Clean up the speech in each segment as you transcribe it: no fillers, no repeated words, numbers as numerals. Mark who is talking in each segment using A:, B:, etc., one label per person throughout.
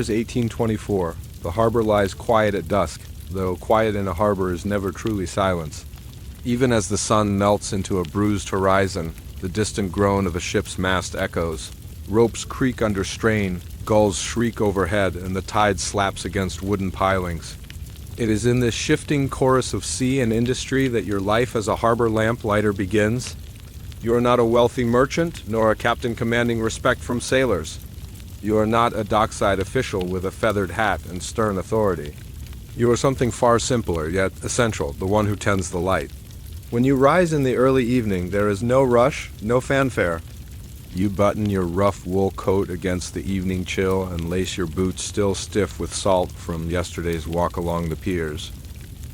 A: is 1824. The harbor lies quiet at dusk, though quiet in a harbor is never truly silence. Even as the sun melts into a bruised horizon, the distant groan of a ship's mast echoes. Ropes creak under strain, gulls shriek overhead, and the tide slaps against wooden pilings. It is in this shifting chorus of sea and industry that your life as a harbor lamplighter begins. You are not a wealthy merchant, nor a captain commanding respect from sailors. You are not a dockside official with a feathered hat and stern authority. You are something far simpler, yet essential, the one who tends the light. When you rise in the early evening, there is no rush, no fanfare. You button your rough wool coat against the evening chill and lace your boots still stiff with salt from yesterday's walk along the piers.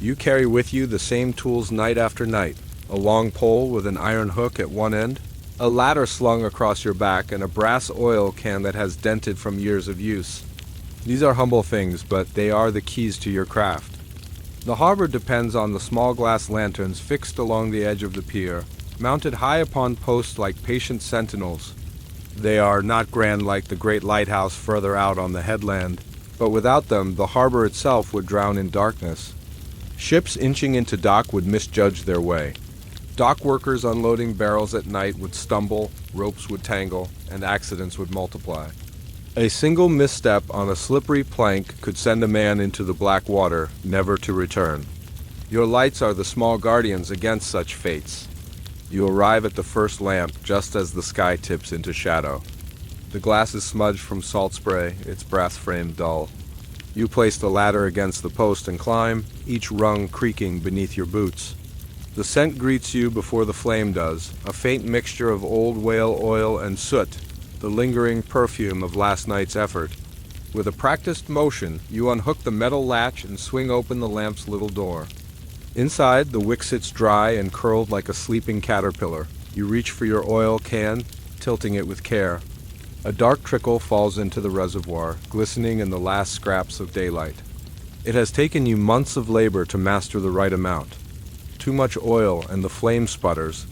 A: You carry with you the same tools night after night, a long pole with an iron hook at one end, a ladder slung across your back, and a brass oil can that has dented from years of use. These are humble things, but they are the keys to your craft. The harbor depends on the small glass lanterns fixed along the edge of the pier, mounted high upon posts like patient sentinels. They are not grand like the great lighthouse further out on the headland, but without them the harbor itself would drown in darkness. Ships inching into dock would misjudge their way. Dock workers unloading barrels at night would stumble, ropes would tangle, and accidents would multiply. A single misstep on a slippery plank could send a man into the black water, never to return. Your lights are the small guardians against such fates. You arrive at the first lamp just as the sky tips into shadow. The glass is smudged from salt spray, its brass frame dull. You place the ladder against the post and climb, each rung creaking beneath your boots. The scent greets you before the flame does, a faint mixture of old whale oil and soot, the lingering perfume of last night's effort. With a practiced motion, you unhook the metal latch and swing open the lamp's little door. Inside, the wick sits dry and curled like a sleeping caterpillar. You reach for your oil can, tilting it with care. A dark trickle falls into the reservoir, glistening in the last scraps of daylight. It has taken you months of labor to master the right amount. Too much oil and the flame sputters.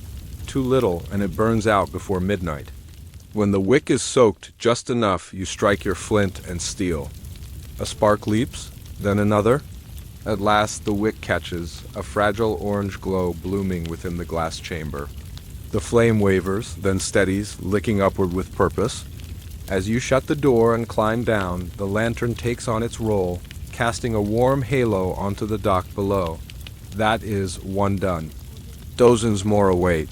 A: Too little and it burns out before midnight. When the wick is soaked just enough, you strike your flint and steel. A spark leaps, then another. At last the wick catches, a fragile orange glow blooming within the glass chamber. The flame wavers, then steadies, licking upward with purpose. As you shut the door and climb down, the lantern takes on its role, casting a warm halo onto the dock below. That is one done. Dozens more await.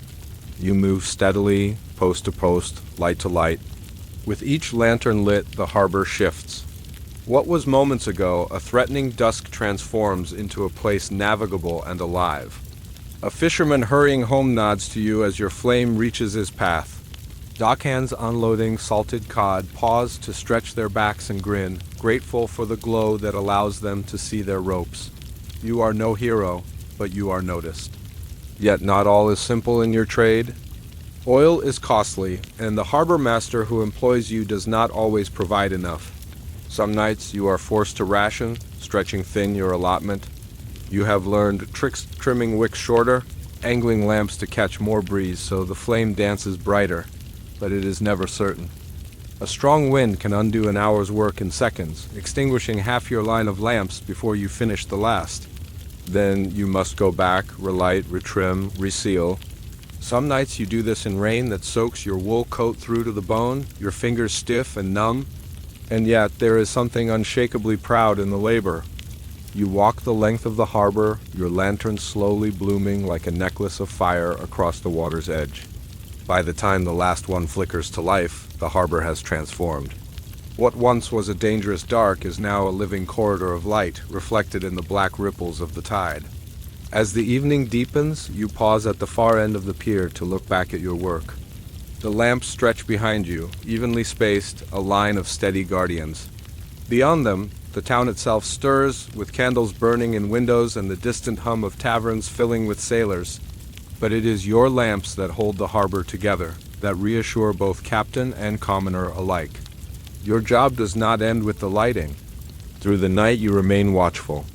A: You move steadily, post to post, light to light. With each lantern lit, the harbor shifts. What was moments ago a threatening dusk transforms into a place navigable and alive. A fisherman hurrying home nods to you as your flame reaches his path. Dockhands unloading salted cod pause to stretch their backs and grin, grateful for the glow that allows them to see their ropes. You are no hero, but you are noticed. Yet not all is simple in your trade. Oil is costly, and the harbor master who employs you does not always provide enough. Some nights you are forced to ration, stretching thin your allotment. You have learned tricks trimming wicks shorter, angling lamps to catch more breeze so the flame dances brighter, but it is never certain. A strong wind can undo an hour's work in seconds, extinguishing half your line of lamps before you finish the last. Then you must go back, relight, retrim, reseal. Some nights you do this in rain that soaks your wool coat through to the bone, your fingers stiff and numb, and yet there is something unshakably proud in the labor. You walk the length of the harbor, your lantern slowly blooming like a necklace of fire across the water's edge. By the time the last one flickers to life, the harbor has transformed. What once was a dangerous dark is now a living corridor of light, reflected in the black ripples of the tide. As the evening deepens, you pause at the far end of the pier to look back at your work. The lamps stretch behind you, evenly spaced, a line of steady guardians. Beyond them, the town itself stirs, with candles burning in windows and the distant hum of taverns filling with sailors. But it is your lamps that hold the harbor together, that reassure both captain and commoner alike. Your job does not end with the lighting. Through the night you remain watchful.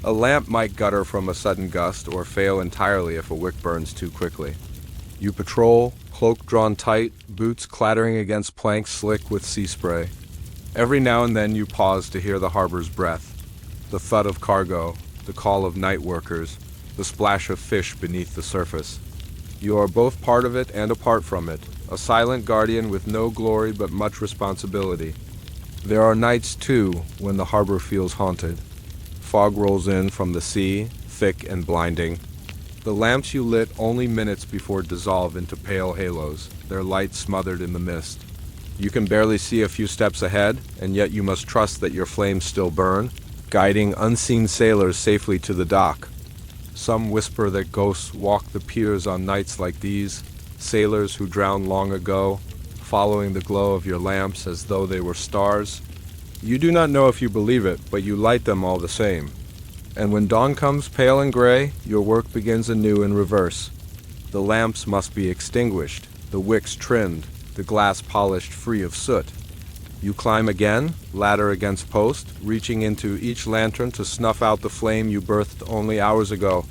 A: A lamp might gutter from a sudden gust or fail entirely if a wick burns too quickly. You patrol, cloak drawn tight, boots clattering against planks slick with sea spray. Every now and then you pause to hear the harbor's breath, the thud of cargo, the call of night workers, the splash of fish beneath the surface. You are both part of it and apart from it, a silent guardian with no glory but much responsibility. There are nights, too, when the harbor feels haunted. Fog rolls in from the sea, thick and blinding. The lamps you lit only minutes before dissolve into pale halos, their light smothered in the mist. You can barely see a few steps ahead, and yet you must trust that your flames still burn, guiding unseen sailors safely to the dock. Some whisper that ghosts walk the piers on nights like these, sailors who drowned long ago, following the glow of your lamps as though they were stars. You do not know if you believe it, but you light them all the same. And when dawn comes pale and gray, your work begins anew in reverse. The lamps must be extinguished, the wicks trimmed, the glass polished free of soot. You climb again, ladder against post, reaching into each lantern to snuff out the flame you birthed only hours ago.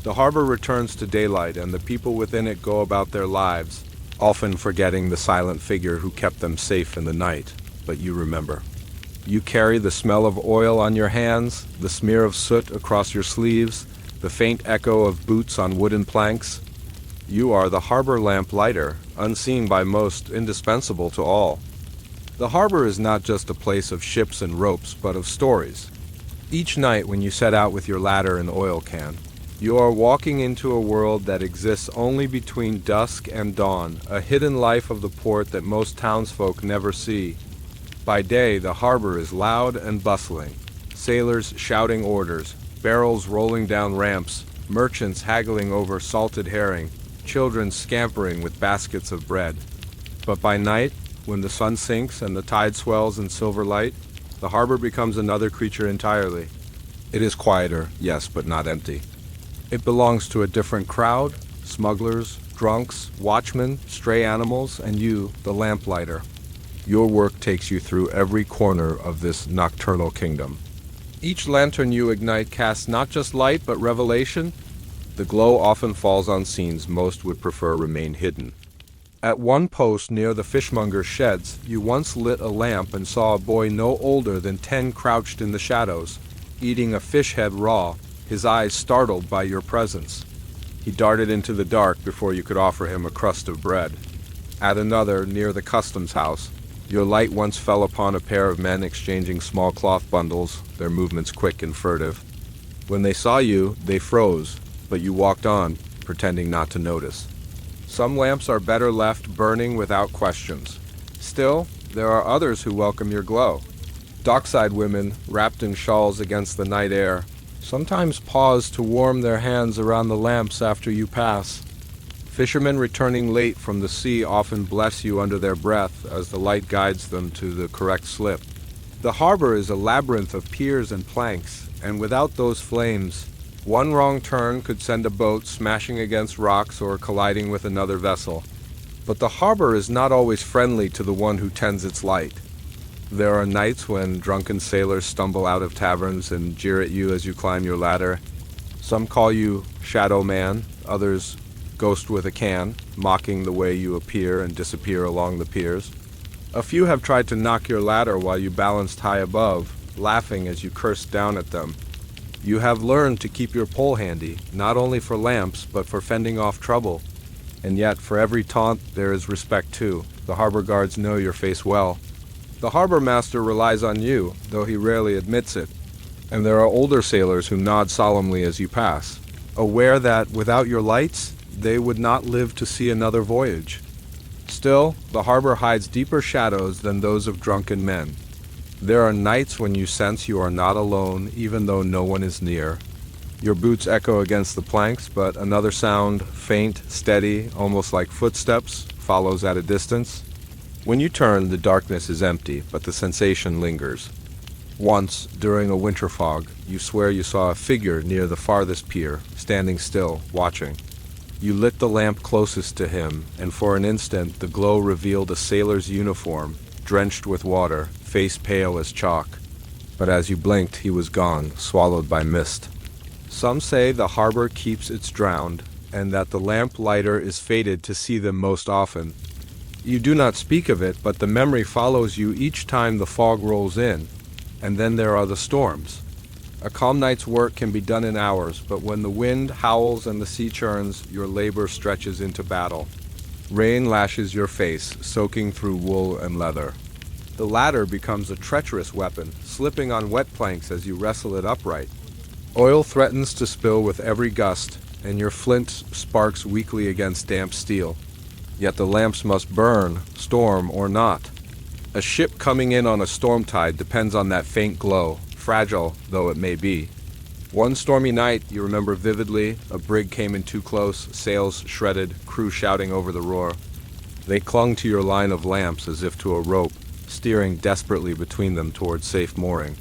A: The harbor returns to daylight, and the people within it go about their lives, often forgetting the silent figure who kept them safe in the night, but you remember. You carry the smell of oil on your hands, the smear of soot across your sleeves, the faint echo of boots on wooden planks. You are the harbor lamplighter, unseen by most, indispensable to all. The harbor is not just a place of ships and ropes, but of stories. Each night when you set out with your ladder and oil can, you are walking into a world that exists only between dusk and dawn, a hidden life of the port that most townsfolk never see. By day, the harbor is loud and bustling, sailors shouting orders, barrels rolling down ramps, merchants haggling over salted herring, children scampering with baskets of bread. But by night, when the sun sinks and the tide swells in silver light, the harbor becomes another creature entirely. It is quieter, yes, but not empty. It belongs to a different crowd, smugglers, drunks, watchmen, stray animals, and you, the lamplighter. Your work takes you through every corner of this nocturnal kingdom. Each lantern you ignite casts not just light, but revelation. The glow often falls on scenes most would prefer remain hidden. At one post near the fishmonger's sheds, you once lit a lamp and saw a boy no older than 10 crouched in the shadows, eating a fish head raw, his eyes startled by your presence. He darted into the dark before you could offer him a crust of bread. At another, near the customs house, your light once fell upon a pair of men exchanging small cloth bundles, their movements quick and furtive. When they saw you, they froze, but you walked on, pretending not to notice. Some lamps are better left burning without questions. Still, there are others who welcome your glow. Dockside women, wrapped in shawls against the night air, sometimes pause to warm their hands around the lamps after you pass. Fishermen returning late from the sea often bless you under their breath as the light guides them to the correct slip. The harbor is a labyrinth of piers and planks, and without those flames, one wrong turn could send a boat smashing against rocks or colliding with another vessel. But the harbor is not always friendly to the one who tends its light. There are nights when drunken sailors stumble out of taverns and jeer at you as you climb your ladder. Some call you Shadow Man, others Ghost with a Can, mocking the way you appear and disappear along the piers. A few have tried to knock your ladder while you balanced high above, laughing as you cursed down at them. You have learned to keep your pole handy, not only for lamps, but for fending off trouble. And yet, for every taunt, there is respect too. The harbor guards know your face well. The harbor master relies on you, though he rarely admits it. And there are older sailors who nod solemnly as you pass, aware that without your lights, they would not live to see another voyage. Still, the harbor hides deeper shadows than those of drunken men. There are nights when you sense you are not alone, even though no one is near. Your boots echo against the planks, but another sound, faint, steady, almost like footsteps, follows at a distance. When you turn, the darkness is empty, but the sensation lingers. Once, during a winter fog, you swear you saw a figure near the farthest pier, standing still, watching. You lit the lamp closest to him, and for an instant the glow revealed a sailor's uniform, drenched with water, face pale as chalk. But as you blinked, he was gone, swallowed by mist. Some say the harbor keeps its drowned, and that the lamplighter is fated to see them most often. You do not speak of it, but the memory follows you each time the fog rolls in, and then there are the storms. A calm night's work can be done in hours, but when the wind howls and the sea churns, your labor stretches into battle. Rain lashes your face, soaking through wool and leather. The latter becomes a treacherous weapon, slipping on wet planks as you wrestle it upright. Oil threatens to spill with every gust, and your flint sparks weakly against damp steel. Yet the lamps must burn, storm or not. A ship coming in on a storm tide depends on that faint glow, fragile though it may be. One stormy night, you remember vividly, a brig came in too close, sails shredded, crew shouting over the roar. They clung to your line of lamps as if to a rope, steering desperately between them towards safe mooring.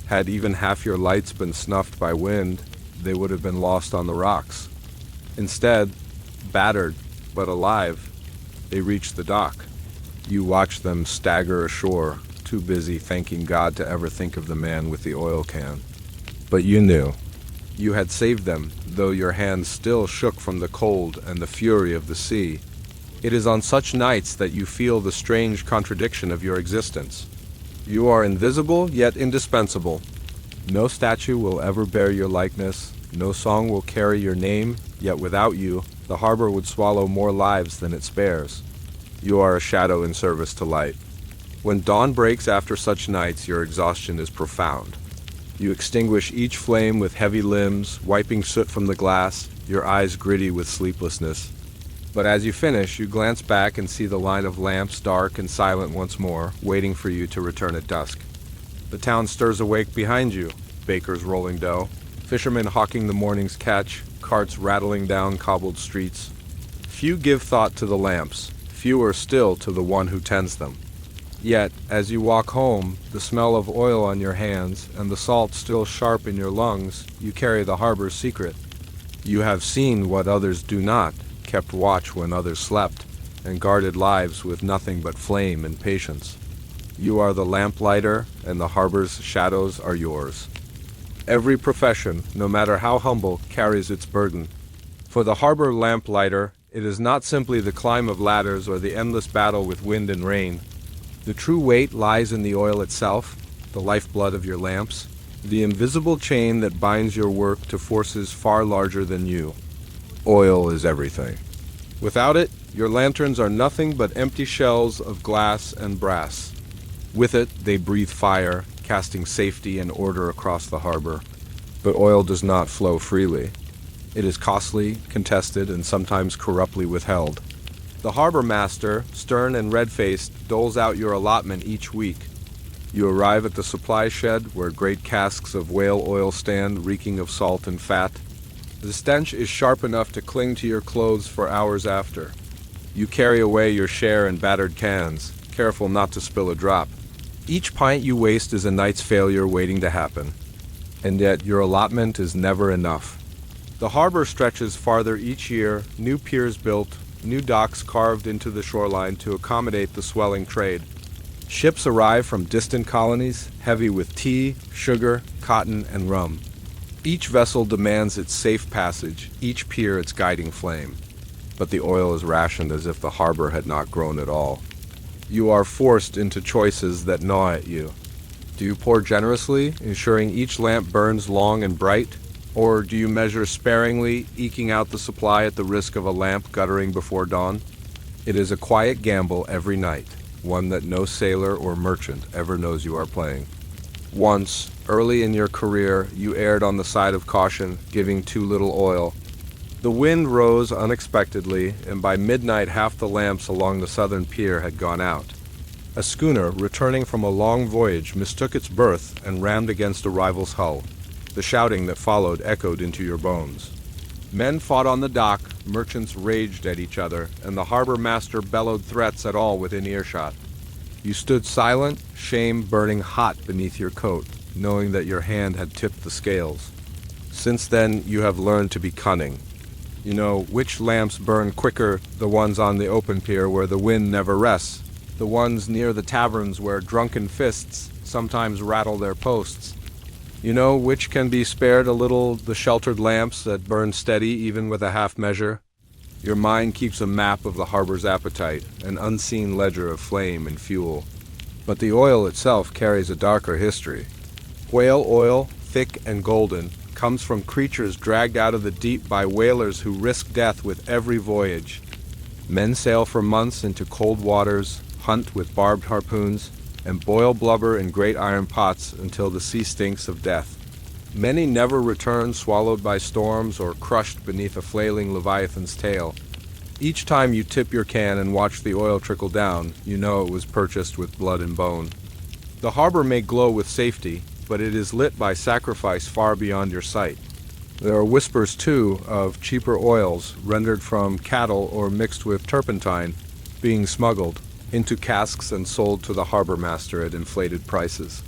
A: Had even half your lights been snuffed by wind, they would have been lost on the rocks. Instead, battered but alive, they reached the dock. You watched them stagger ashore, too busy thanking God to ever think of the man with the oil can. But you knew. You had saved them, though your hands still shook from the cold and the fury of the sea. It is on such nights that you feel the strange contradiction of your existence. You are invisible, yet indispensable. No statue will ever bear your likeness, no song will carry your name, yet without you, the harbor would swallow more lives than it spares. You are a shadow in service to light. When dawn breaks after such nights, your exhaustion is profound. You extinguish each flame with heavy limbs, wiping soot from the glass, your eyes gritty with sleeplessness. But as you finish, you glance back and see the line of lamps dark and silent once more, waiting for you to return at dusk. The town stirs awake behind you, bakers rolling dough, fishermen hawking the morning's catch, carts rattling down cobbled streets. Few give thought to the lamps, fewer still to the one who tends them. Yet, as you walk home, the smell of oil on your hands and the salt still sharp in your lungs, you carry the harbor's secret. You have seen what others do not, kept watch when others slept, and guarded lives with nothing but flame and patience. You are the lamplighter, and the harbor's shadows are yours. Every profession, no matter how humble, carries its burden. For the harbor lamplighter, it is not simply the climb of ladders or the endless battle with wind and rain. The true weight lies in the oil itself, the lifeblood of your lamps, the invisible chain that binds your work to forces far larger than you. Oil is everything. Without it, your lanterns are nothing but empty shells of glass and brass. With it, they breathe fire, casting safety and order across the harbor. But oil does not flow freely. It is costly, contested, and sometimes corruptly withheld. The harbor master, stern and red-faced, doles out your allotment each week. You arrive at the supply shed, where great casks of whale oil stand, reeking of salt and fat. The stench is sharp enough to cling to your clothes for hours after. You carry away your share in battered cans, careful not to spill a drop. Each pint you waste is a night's failure waiting to happen. And yet your allotment is never enough. The harbor stretches farther each year, new piers built, new docks carved into the shoreline to accommodate the swelling trade. Ships arrive from distant colonies, heavy with tea, sugar, cotton, and rum. Each vessel demands its safe passage, each pier its guiding flame. But the oil is rationed as if the harbor had not grown at all. You are forced into choices that gnaw at you. Do you pour generously, ensuring each lamp burns long and bright? Or do you measure sparingly, eking out the supply at the risk of a lamp guttering before dawn? It is a quiet gamble every night, one that no sailor or merchant ever knows you are playing. Once, early in your career, you erred on the side of caution, giving too little oil. The wind rose unexpectedly, and by midnight half the lamps along the southern pier had gone out. A schooner, returning from a long voyage, mistook its berth and rammed against a rival's hull. The shouting that followed echoed into your bones. Men fought on the dock, merchants raged at each other, and the harbor master bellowed threats at all within earshot. You stood silent, shame burning hot beneath your coat, knowing that your hand had tipped the scales. Since then, you have learned to be cunning. You know which lamps burn quicker, the ones on the open pier where the wind never rests, the ones near the taverns where drunken fists sometimes rattle their posts. You know which can be spared a little, the sheltered lamps that burn steady even with a half measure. Your mind keeps a map of the harbor's appetite, an unseen ledger of flame and fuel. But the oil itself carries a darker history. Whale oil, thick and golden, comes from creatures dragged out of the deep by whalers who risk death with every voyage. Men sail for months into cold waters, hunt with barbed harpoons, and boil blubber in great iron pots until the sea stinks of death. Many never return, swallowed by storms or crushed beneath a flailing leviathan's tail. Each time you tip your can and watch the oil trickle down, you know it was purchased with blood and bone. The harbor may glow with safety, but it is lit by sacrifice far beyond your sight. There are whispers, too, of cheaper oils rendered from cattle or mixed with turpentine being smuggled into casks and sold to the harbor master at inflated prices.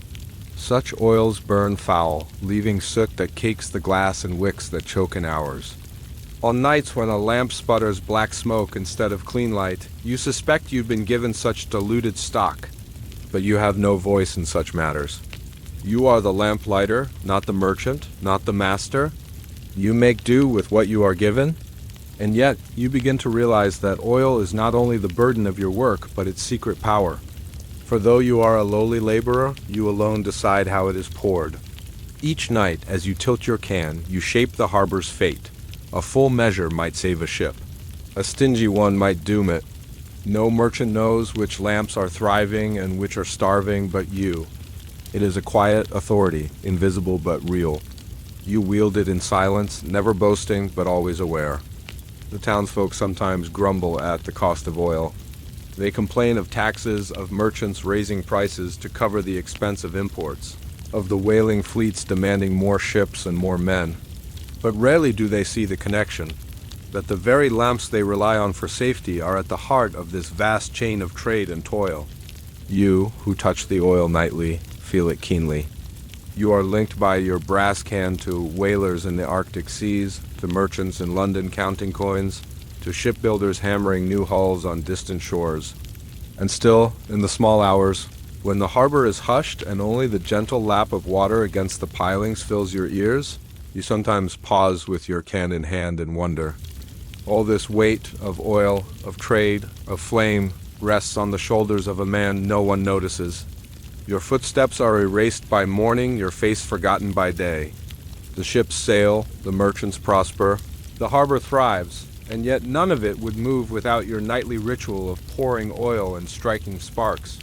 A: Such oils burn foul, leaving soot that cakes the glass and wicks that choke in hours. On nights when a lamp sputters black smoke instead of clean light, you suspect you've been given such diluted stock, but you have no voice in such matters. You are the lamplighter, not the merchant, not the master. You make do with what you are given, and yet you begin to realize that oil is not only the burden of your work, but its secret power. For though you are a lowly laborer, you alone decide how it is poured. Each night, as you tilt your can, you shape the harbor's fate. A full measure might save a ship. A stingy one might doom it. No merchant knows which lamps are thriving and which are starving but you. It is a quiet authority, invisible but real. You wield it in silence, never boasting but always aware. The townsfolk sometimes grumble at the cost of oil. They complain of taxes, of merchants raising prices to cover the expense of imports, of the whaling fleets demanding more ships and more men. But rarely do they see the connection, that the very lamps they rely on for safety are at the heart of this vast chain of trade and toil. You, who touch the oil nightly, feel it keenly. You are linked by your brass can to whalers in the Arctic seas, to merchants in London counting coins, to shipbuilders hammering new hulls on distant shores. And still, in the small hours, when the harbor is hushed and only the gentle lap of water against the pilings fills your ears, you sometimes pause with your can in hand and wonder. All this weight of oil, of trade, of flame, rests on the shoulders of a man no one notices. Your footsteps are erased by morning, your face forgotten by day. The ships sail, the merchants prosper, the harbor thrives, and yet none of it would move without your nightly ritual of pouring oil and striking sparks.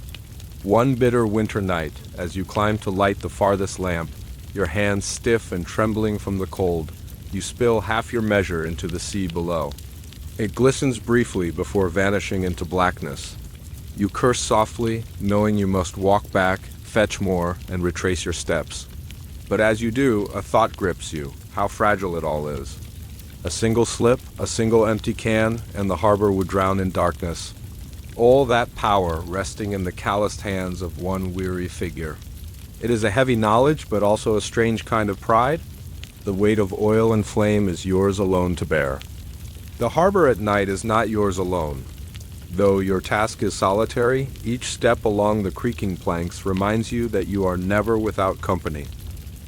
A: One bitter winter night, as you climb to light the farthest lamp, your hands stiff and trembling from the cold, you spill half your measure into the sea below. It glistens briefly before vanishing into blackness. You curse softly, knowing you must walk back, fetch more, and retrace your steps. But as you do, a thought grips you, how fragile it all is. A single slip, a single empty can, and the harbor would drown in darkness. All that power resting in the calloused hands of one weary figure. It is a heavy knowledge, but also a strange kind of pride. The weight of oil and flame is yours alone to bear. The harbor at night is not yours alone. Though your task is solitary, each step along the creaking planks reminds you that you are never without company.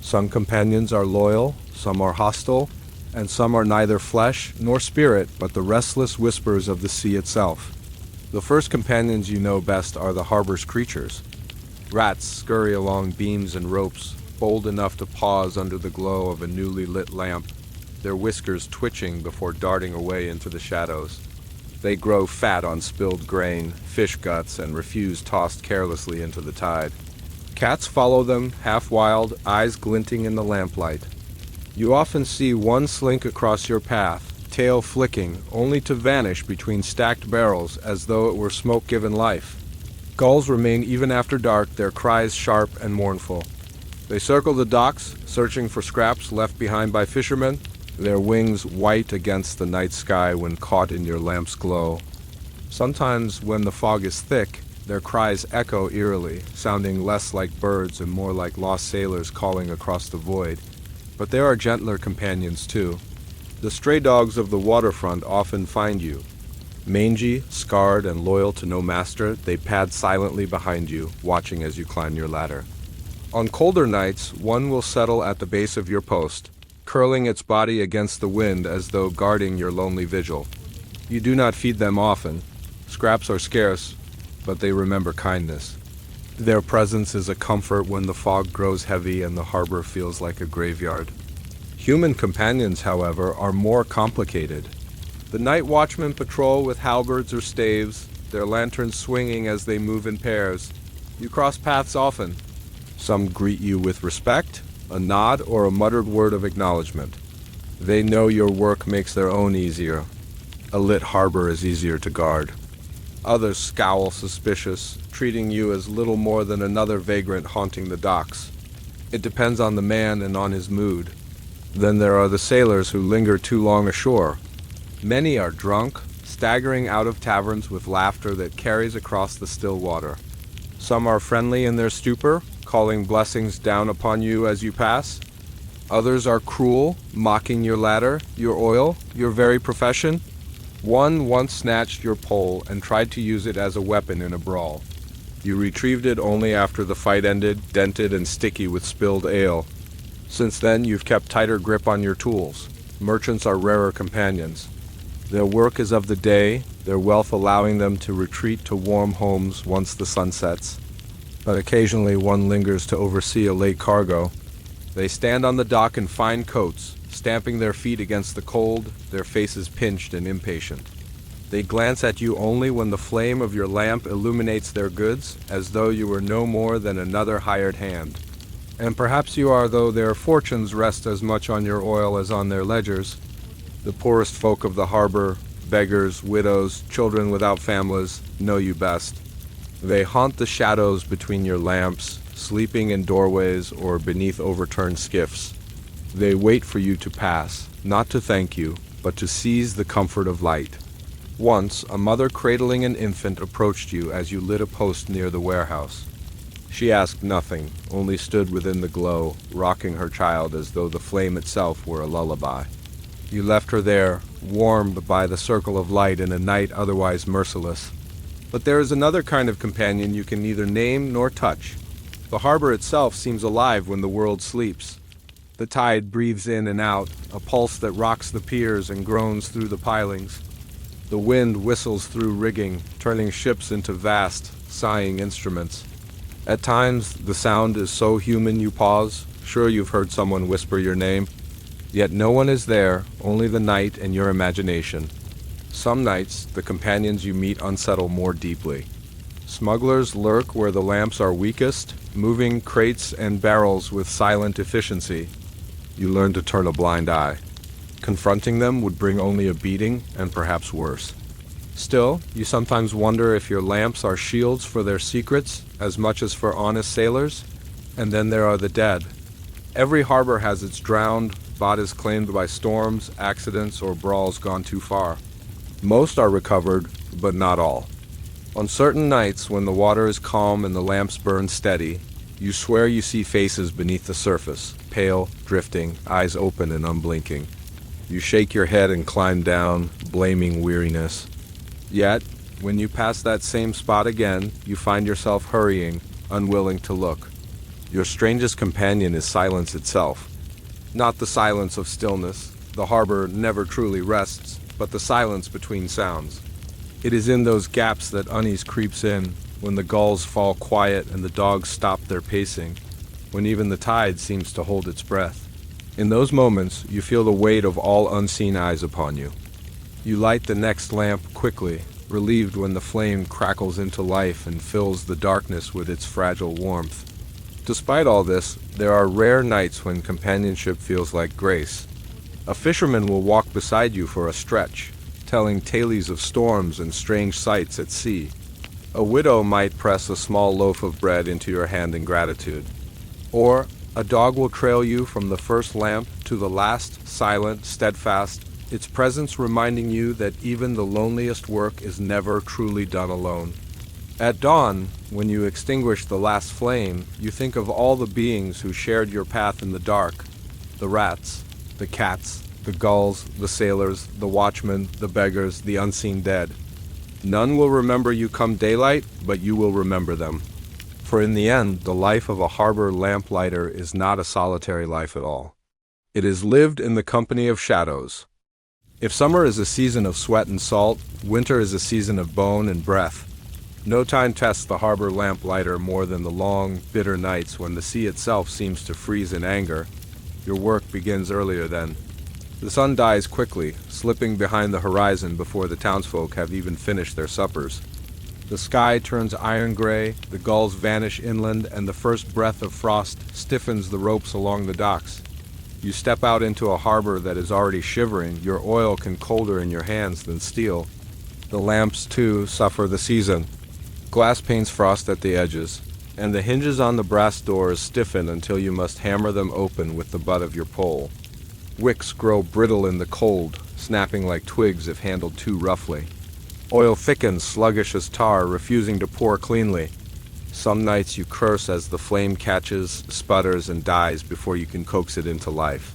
A: Some companions are loyal, some are hostile, and some are neither flesh nor spirit, but the restless whispers of the sea itself. The first companions you know best are the harbor's creatures. Rats scurry along beams and ropes, bold enough to pause under the glow of a newly lit lamp, their whiskers twitching before darting away into the shadows. They grow fat on spilled grain, fish guts, and refuse tossed carelessly into the tide. Cats follow them, half wild, eyes glinting in the lamplight. You often see one slink across your path, tail flicking, only to vanish between stacked barrels as though it were smoke given life. Gulls remain even after dark, their cries sharp and mournful. They circle the docks, searching for scraps left behind by fishermen, their wings white against the night sky when caught in your lamp's glow. Sometimes, when the fog is thick, their cries echo eerily, sounding less like birds and more like lost sailors calling across the void. But there are gentler companions, too. The stray dogs of the waterfront often find you. Mangy, scarred, and loyal to no master, they pad silently behind you, watching as you climb your ladder. On colder nights, one will settle at the base of your post, curling its body against the wind as though guarding your lonely vigil. You do not feed them often. Scraps are scarce, but they remember kindness. Their presence is a comfort when the fog grows heavy and the harbor feels like a graveyard. Human companions, however, are more complicated. The night watchmen patrol with halberds or staves, their lanterns swinging as they move in pairs. You cross paths often. Some greet you with respect, a nod, or a muttered word of acknowledgement. They know your work makes their own easier. A lit harbor is easier to guard. Others scowl suspicious, treating you as little more than another vagrant haunting the docks. It depends on the man and on his mood. Then there are the sailors who linger too long ashore. Many are drunk, staggering out of taverns with laughter that carries across the still water. Some are friendly in their stupor, calling blessings down upon you as you pass. Others are cruel, mocking your ladder, your oil, your very profession. One once snatched your pole and tried to use it as a weapon in a brawl. You retrieved it only after the fight ended, dented and sticky with spilled ale. Since then, you've kept tighter grip on your tools. Merchants are rarer companions. Their work is of the day, their wealth allowing them to retreat to warm homes once the sun sets. But occasionally one lingers to oversee a late cargo. They stand on the dock in fine coats, stamping their feet against the cold, their faces pinched and impatient. They glance at you only when the flame of your lamp illuminates their goods, as though you were no more than another hired hand. And perhaps you are, though their fortunes rest as much on your oil as on their ledgers. The poorest folk of the harbor, beggars, widows, children without families, know you best. They haunt the shadows between your lamps, sleeping in doorways or beneath overturned skiffs. They wait for you to pass, not to thank you, but to seize the comfort of light. Once, a mother cradling an infant approached you as you lit a post near the warehouse. She asked nothing, only stood within the glow, rocking her child as though the flame itself were a lullaby. You left her there, warmed by the circle of light in a night otherwise merciless. But there is another kind of companion you can neither name nor touch. The harbor itself seems alive when the world sleeps. The tide breathes in and out, a pulse that rocks the piers and groans through the pilings. The wind whistles through rigging, turning ships into vast, sighing instruments. At times, the sound is so human you pause, sure you've heard someone whisper your name. Yet no one is there, only the night and your imagination. Some nights, the companions you meet unsettle more deeply. Smugglers lurk where the lamps are weakest, moving crates and barrels with silent efficiency. You learn to turn a blind eye. Confronting them would bring only a beating, and perhaps worse. Still, you sometimes wonder if your lamps are shields for their secrets, as much as for honest sailors. And then there are the dead. Every harbor has its drowned, bodies claimed by storms, accidents, or brawls gone too far. Most are recovered, but not all. On certain nights, when the water is calm and the lamps burn steady, you swear you see faces beneath the surface, pale, drifting, eyes open and unblinking. You shake your head and climb down, blaming weariness. Yet, when you pass that same spot again, you find yourself hurrying, unwilling to look. Your strangest companion is silence itself. Not the silence of stillness, the harbor never truly rests, but the silence between sounds. It is in those gaps that unease creeps in, when the gulls fall quiet and the dogs stop their pacing, when even the tide seems to hold its breath. In those moments, you feel the weight of all unseen eyes upon you. You light the next lamp quickly, relieved when the flame crackles into life and fills the darkness with its fragile warmth. Despite all this, there are rare nights when companionship feels like grace. A fisherman will walk beside you for a stretch, telling tales of storms and strange sights at sea. A widow might press a small loaf of bread into your hand in gratitude. Or a dog will trail you from the first lamp to the last, silent, steadfast, its presence reminding you that even the loneliest work is never truly done alone. At dawn, when you extinguish the last flame, you think of all the beings who shared your path in the dark. The rats, the cats, the gulls, the sailors, the watchmen, the beggars, the unseen dead. None will remember you come daylight, but you will remember them. For in the end, the life of a harbor lamplighter is not a solitary life at all. It is lived in the company of shadows. If summer is a season of sweat and salt, winter is a season of bone and breath. No time tests the harbor lamplighter more than the long, bitter nights when the sea itself seems to freeze in anger. Your work begins earlier then. The sun dies quickly, slipping behind the horizon before the townsfolk have even finished their suppers. The sky turns iron gray, the gulls vanish inland, and the first breath of frost stiffens the ropes along the docks. You step out into a harbor that is already shivering, your oil can colder in your hands than steel. The lamps, too, suffer the season. Glass panes frost at the edges, and the hinges on the brass doors stiffen until you must hammer them open with the butt of your pole. Wicks grow brittle in the cold, snapping like twigs if handled too roughly. Oil thickens sluggish as tar, refusing to pour cleanly. Some nights you curse as the flame catches, sputters, and dies before you can coax it into life.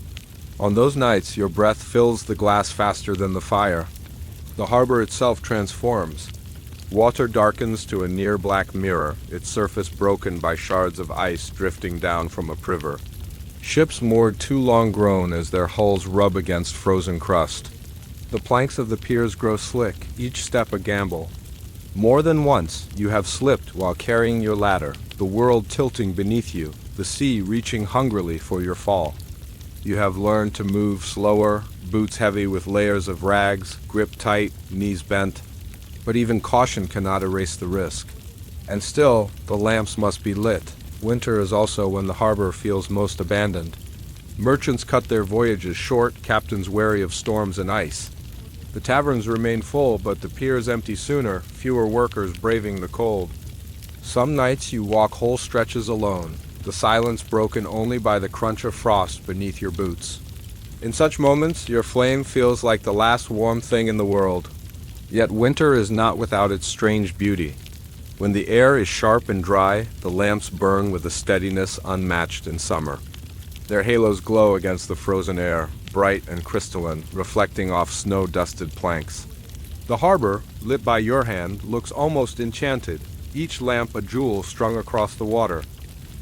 A: On those nights, your breath fills the glass faster than the fire. The harbor itself transforms. Water darkens to a near black mirror, its surface broken by shards of ice drifting down from a priver. Ships moored too long groan as their hulls rub against frozen crust. The planks of the piers grow slick, each step a gamble. More than once, you have slipped while carrying your ladder, the world tilting beneath you, the sea reaching hungrily for your fall. You have learned to move slower, boots heavy with layers of rags, grip tight, knees bent. But even caution cannot erase the risk. And still, the lamps must be lit. Winter is also when the harbor feels most abandoned. Merchants cut their voyages short, captains wary of storms and ice. The taverns remain full, but the piers empty sooner, fewer workers braving the cold. Some nights you walk whole stretches alone, the silence broken only by the crunch of frost beneath your boots. In such moments, your flame feels like the last warm thing in the world. Yet winter is not without its strange beauty. When the air is sharp and dry, the lamps burn with a steadiness unmatched in summer. Their halos glow against the frozen air, bright and crystalline, reflecting off snow-dusted planks. The harbor, lit by your hand, looks almost enchanted, each lamp a jewel strung across the water.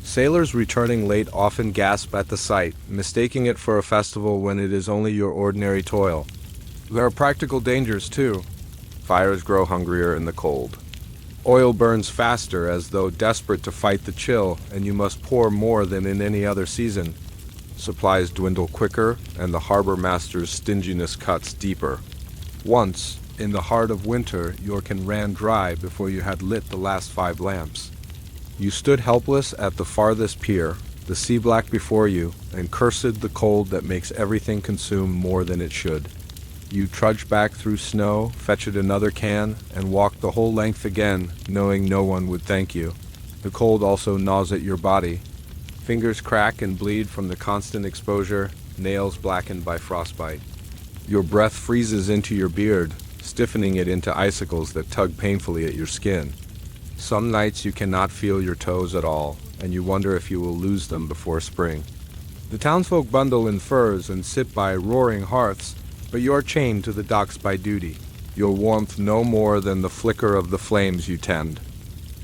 A: Sailors returning late often gasp at the sight, mistaking it for a festival when it is only your ordinary toil. There are practical dangers, too. Fires grow hungrier in the cold. Oil burns faster as though desperate to fight the chill, and you must pour more than in any other season. Supplies dwindle quicker, and the harbor master's stinginess cuts deeper. Once, in the heart of winter, your can ran dry before you had lit the last 5 lamps. You stood helpless at the farthest pier, the sea black before you, and cursed the cold that makes everything consume more than it should. You trudged back through snow, fetched another can, and walked the whole length again, knowing no one would thank you. The cold also gnaws at your body. Fingers crack and bleed from the constant exposure, nails blackened by frostbite. Your breath freezes into your beard, stiffening it into icicles that tug painfully at your skin. Some nights you cannot feel your toes at all, and you wonder if you will lose them before spring. The townsfolk bundle in furs and sit by roaring hearths, but you are chained to the docks by duty, your warmth no more than the flicker of the flames you tend.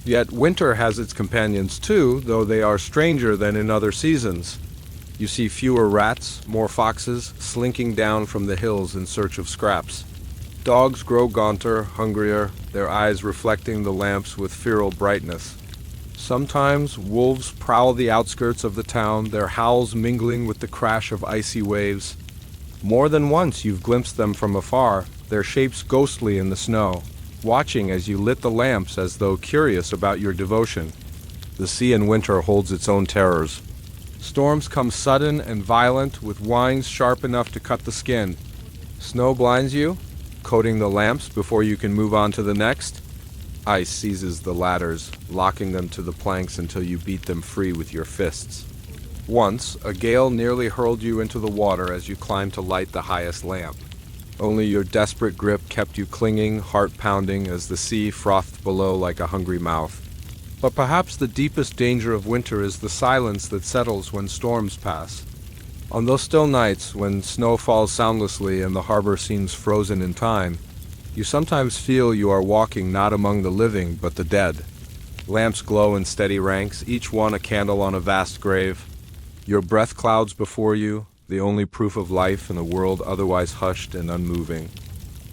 A: Yet winter has its companions too, though they are stranger than in other seasons. You see fewer rats, more foxes, slinking down from the hills in search of scraps. Dogs grow gaunter, hungrier, their eyes reflecting the lamps with feral brightness. Sometimes wolves prowl the outskirts of the town, their howls mingling with the crash of icy waves. More than once you've glimpsed them from afar, their shapes ghostly in the snow, watching as you lit the lamps as though curious about your devotion. The sea in winter holds its own terrors. Storms come sudden and violent, with winds sharp enough to cut the skin. Snow blinds you, coating the lamps before you can move on to the next. Ice seizes the ladders, locking them to the planks until you beat them free with your fists. Once, a gale nearly hurled you into the water as you climbed to light the highest lamp. Only your desperate grip kept you clinging, heart pounding, as the sea frothed below like a hungry mouth. But perhaps the deepest danger of winter is the silence that settles when storms pass. On those still nights, when snow falls soundlessly and the harbor seems frozen in time, you sometimes feel you are walking not among the living, but the dead. Lamps glow in steady ranks, each one a candle on a vast grave. Your breath clouds before you, the only proof of life in a world otherwise hushed and unmoving.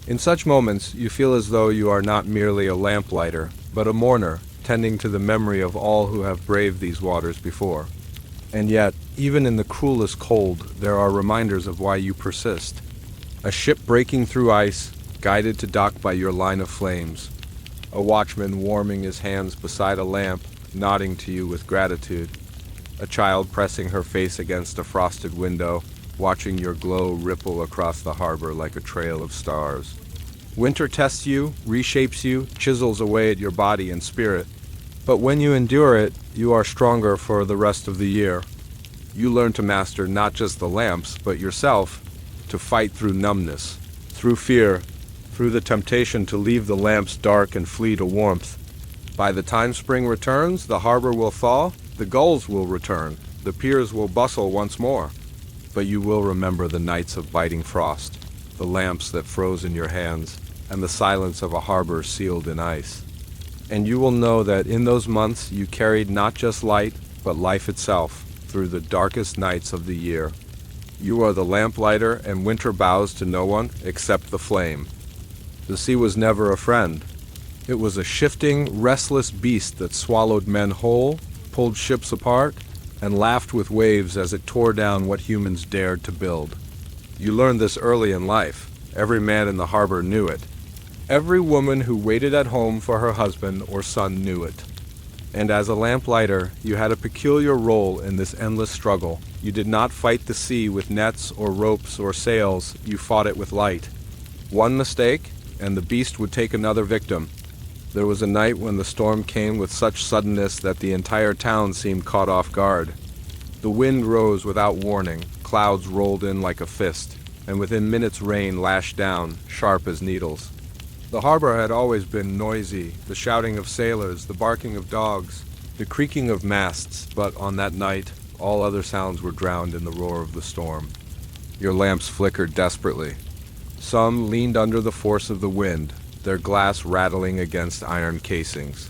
A: In such moments, you feel as though you are not merely a lamplighter, but a mourner, tending to the memory of all who have braved these waters before. And yet, even in the cruelest cold, there are reminders of why you persist. A ship breaking through ice, guided to dock by your line of flames. A watchman warming his hands beside a lamp, nodding to you with gratitude. A child pressing her face against a frosted window, watching your glow ripple across the harbor like a trail of stars. Winter tests you, reshapes you, chisels away at your body and spirit. But when you endure it, you are stronger for the rest of the year. You learn to master not just the lamps, but yourself, to fight through numbness, through fear, through the temptation to leave the lamps dark and flee to warmth. By the time spring returns, the harbor will thaw, the gulls will return, the piers will bustle once more. But you will remember the nights of biting frost, the lamps that froze in your hands, and the silence of a harbor sealed in ice. And you will know that in those months you carried not just light, but life itself, through the darkest nights of the year. You are the lamplighter, and winter bows to no one except the flame. The sea was never a friend. It was a shifting, restless beast that swallowed men whole, pulled ships apart, and laughed with waves as it tore down what humans dared to build. You learned this early in life. Every man in the harbor knew it. Every woman who waited at home for her husband or son knew it. And as a lamplighter, you had a peculiar role in this endless struggle. You did not fight the sea with nets or ropes or sails, you fought it with light. One mistake, and the beast would take another victim. There was a night when the storm came with such suddenness that the entire town seemed caught off guard. The wind rose without warning, clouds rolled in like a fist, and within minutes rain lashed down, sharp as needles. The harbor had always been noisy, the shouting of sailors, the barking of dogs, the creaking of masts, but on that night, all other sounds were drowned in the roar of the storm. Your lamps flickered desperately. Some leaned under the force of the wind, their glass rattling against iron casings.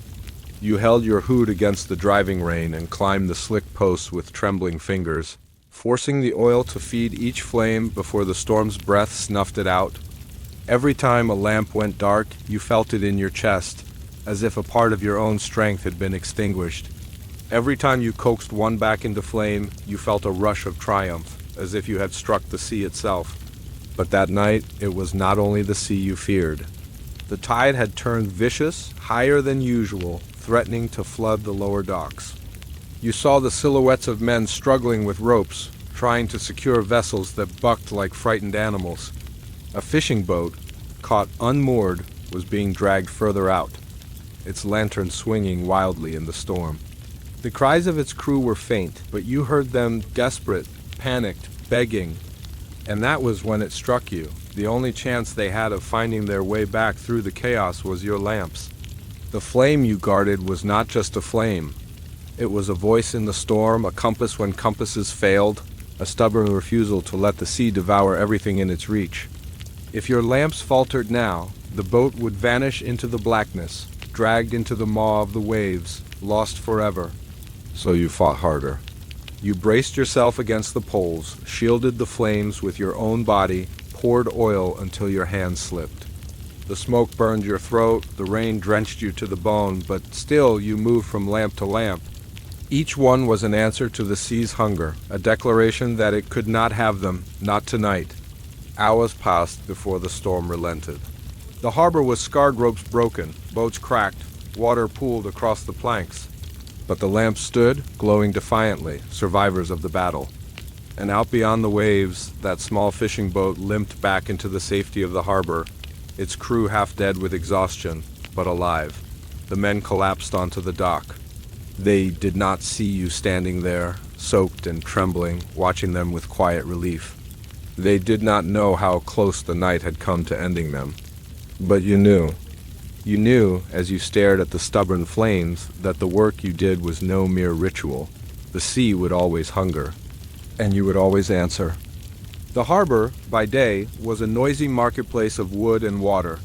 A: You held your hood against the driving rain and climbed the slick posts with trembling fingers, forcing the oil to feed each flame before the storm's breath snuffed it out. Every time a lamp went dark, you felt it in your chest, as if a part of your own strength had been extinguished. Every time you coaxed one back into flame, you felt a rush of triumph, as if you had struck the sea itself. But that night, it was not only the sea you feared. The tide had turned vicious, higher than usual, threatening to flood the lower docks. You saw the silhouettes of men struggling with ropes, trying to secure vessels that bucked like frightened animals. A fishing boat, caught unmoored, was being dragged further out, its lantern swinging wildly in the storm. The cries of its crew were faint, but you heard them desperate, panicked, begging, and that was when it struck you. The only chance they had of finding their way back through the chaos was your lamps. The flame you guarded was not just a flame. It was a voice in the storm, a compass when compasses failed, a stubborn refusal to let the sea devour everything in its reach. If your lamps faltered now, the boat would vanish into the blackness, dragged into the maw of the waves, lost forever. So you fought harder. You braced yourself against the poles, shielded the flames with your own body, poured oil until your hands slipped. The smoke burned your throat, the rain drenched you to the bone, but still you moved from lamp to lamp. Each one was an answer to the sea's hunger, a declaration that it could not have them, not tonight. Hours passed before the storm relented. The harbor was scarred, ropes broken, boats cracked, water pooled across the planks. But the lamps stood, glowing defiantly, survivors of the battle. And out beyond the waves, that small fishing boat limped back into the safety of the harbor, its crew half dead with exhaustion, but alive. The men collapsed onto the dock. They did not see you standing there, soaked and trembling, watching them with quiet relief. They did not know how close the night had come to ending them. But you knew. You knew, as you stared at the stubborn flames, that the work you did was no mere ritual. The sea would always hunger, and you would always answer. The harbor, by day, was a noisy marketplace of wood and water.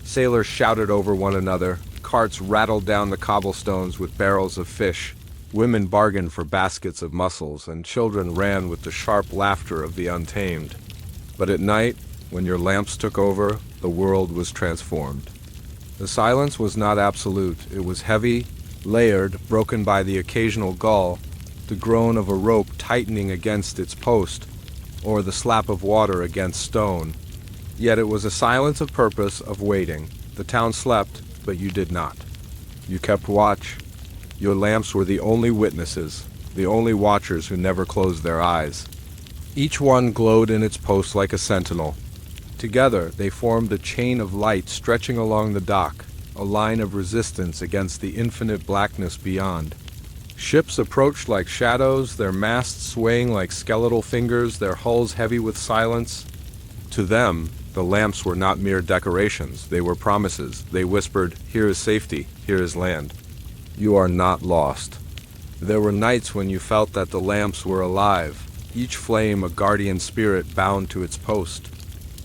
A: Sailors shouted over one another, carts rattled down the cobblestones with barrels of fish. Women bargained for baskets of mussels, and children ran with the sharp laughter of the untamed. But at night, when your lamps took over, the world was transformed. The silence was not absolute. It was heavy, layered, broken by the occasional gull, the groan of a rope tightening against its post, or the slap of water against stone. Yet it was a silence of purpose, of waiting. The town slept, but you did not. You kept watch. Your lamps were the only witnesses, the only watchers who never closed their eyes. Each one glowed in its post like a sentinel. Together they formed a chain of light stretching along the dock, a line of resistance against the infinite blackness beyond. Ships approached like shadows, their masts swaying like skeletal fingers, their hulls heavy with silence. To them, the lamps were not mere decorations, they were promises. They whispered, "Here is safety, here is land. You are not lost." There were nights when you felt that the lamps were alive, each flame a guardian spirit bound to its post.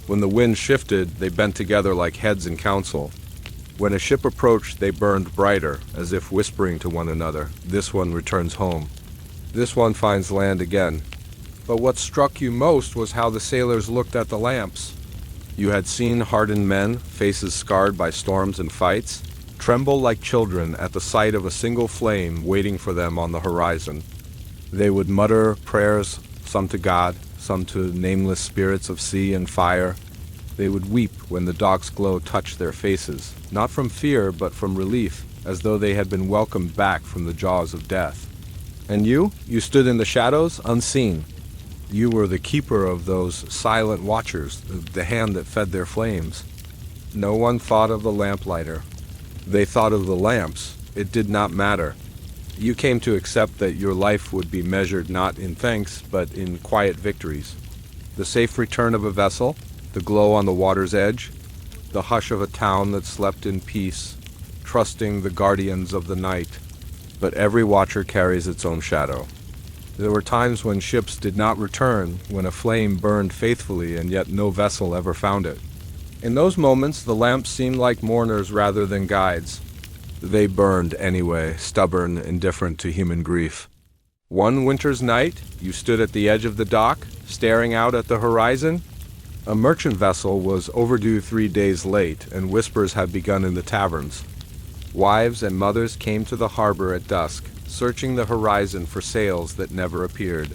A: When the wind shifted, they bent together like heads in council. When a ship approached, they burned brighter, as if whispering to one another, "This one returns home. This one finds land again." But what struck you most was how the sailors looked at the lamps. You had seen hardened men, faces scarred by storms and fights, tremble like children at the sight of a single flame waiting for them on the horizon. They would mutter prayers, some to God, some to nameless spirits of sea and fire. They would weep when the dock's glow touched their faces, not from fear but from relief, as though they had been welcomed back from the jaws of death. And you stood in the shadows, unseen. You were the keeper of those silent watchers, the hand that fed their flames. No one thought of the lamplighter. They thought of the lamps. It did not matter. You came to accept that your life would be measured not in thanks, but in quiet victories. The safe return of a vessel, the glow on the water's edge, the hush of a town that slept in peace, trusting the guardians of the night. But every watcher carries its own shadow. There were times when ships did not return, when a flame burned faithfully and yet no vessel ever found it. In those moments, the lamps seemed like mourners rather than guides. They burned anyway, stubborn, indifferent to human grief. One winter's night, you stood at the edge of the dock, staring out at the horizon. A merchant vessel was overdue 3 days late, and whispers had begun in the taverns. Wives and mothers came to the harbor at dusk, searching the horizon for sails that never appeared.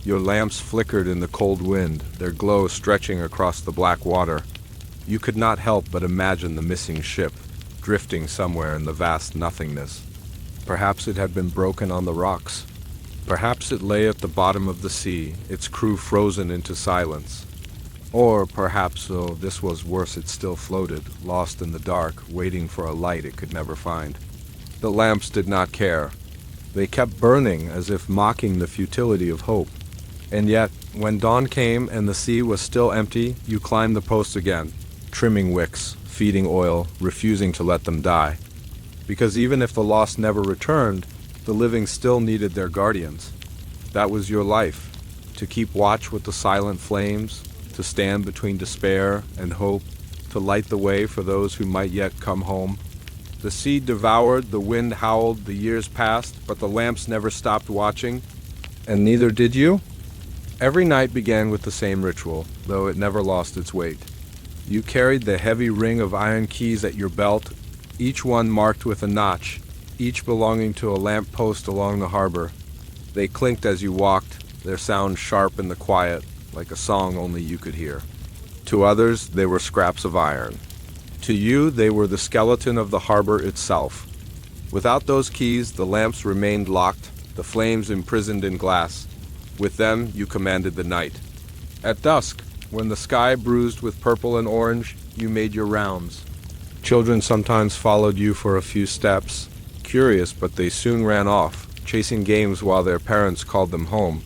A: Your lamps flickered in the cold wind, their glow stretching across the black water. You could not help but imagine the missing ship, drifting somewhere in the vast nothingness. Perhaps it had been broken on the rocks. Perhaps it lay at the bottom of the sea, its crew frozen into silence. Or perhaps, though this was worse, it still floated, lost in the dark, waiting for a light it could never find. The lamps did not care. They kept burning as if mocking the futility of hope. And yet, when dawn came and the sea was still empty, you climbed the posts again, trimming wicks, feeding oil, refusing to let them die. Because even if the lost never returned, the living still needed their guardians. That was your life, to keep watch with the silent flames, to stand between despair and hope, to light the way for those who might yet come home. The sea devoured, the wind howled, the years passed, but the lamps never stopped watching, and neither did you. Every night began with the same ritual, though it never lost its weight. You carried the heavy ring of iron keys at your belt, each one marked with a notch, each belonging to a lamp post along the harbor. They clinked as you walked, their sound sharp in the quiet, like a song only you could hear. To others, they were scraps of iron. To you, they were the skeleton of the harbor itself. Without those keys, the lamps remained locked, the flames imprisoned in glass. With them, you commanded the night. At dusk, when the sky bruised with purple and orange, you made your rounds. Children sometimes followed you for a few steps, curious, but they soon ran off, chasing games while their parents called them home.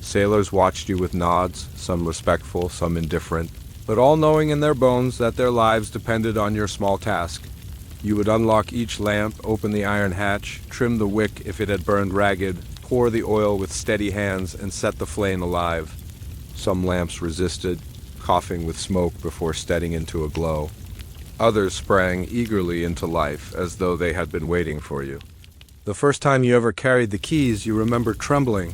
A: Sailors watched you with nods, some respectful, some indifferent, but all knowing in their bones that their lives depended on your small task. You would unlock each lamp, open the iron hatch, trim the wick if it had burned ragged, pour the oil with steady hands, and set the flame alive. Some lamps resisted, coughing with smoke before steadying into a glow. Others sprang eagerly into life, as though they had been waiting for you. The first time you ever carried the keys, you remember trembling.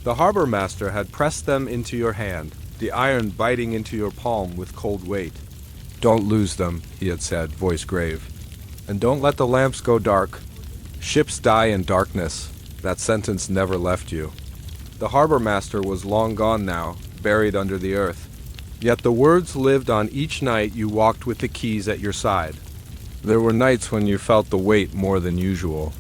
A: The harbor master had pressed them into your hand, the iron biting into your palm with cold weight. "Don't lose them," he had said, voice grave. "And don't let the lamps go dark. Ships die in darkness." That sentence never left you. The harbor master was long gone now, buried under the earth. Yet the words lived on each night you walked with the keys at your side. There were nights when you felt the weight more than usual.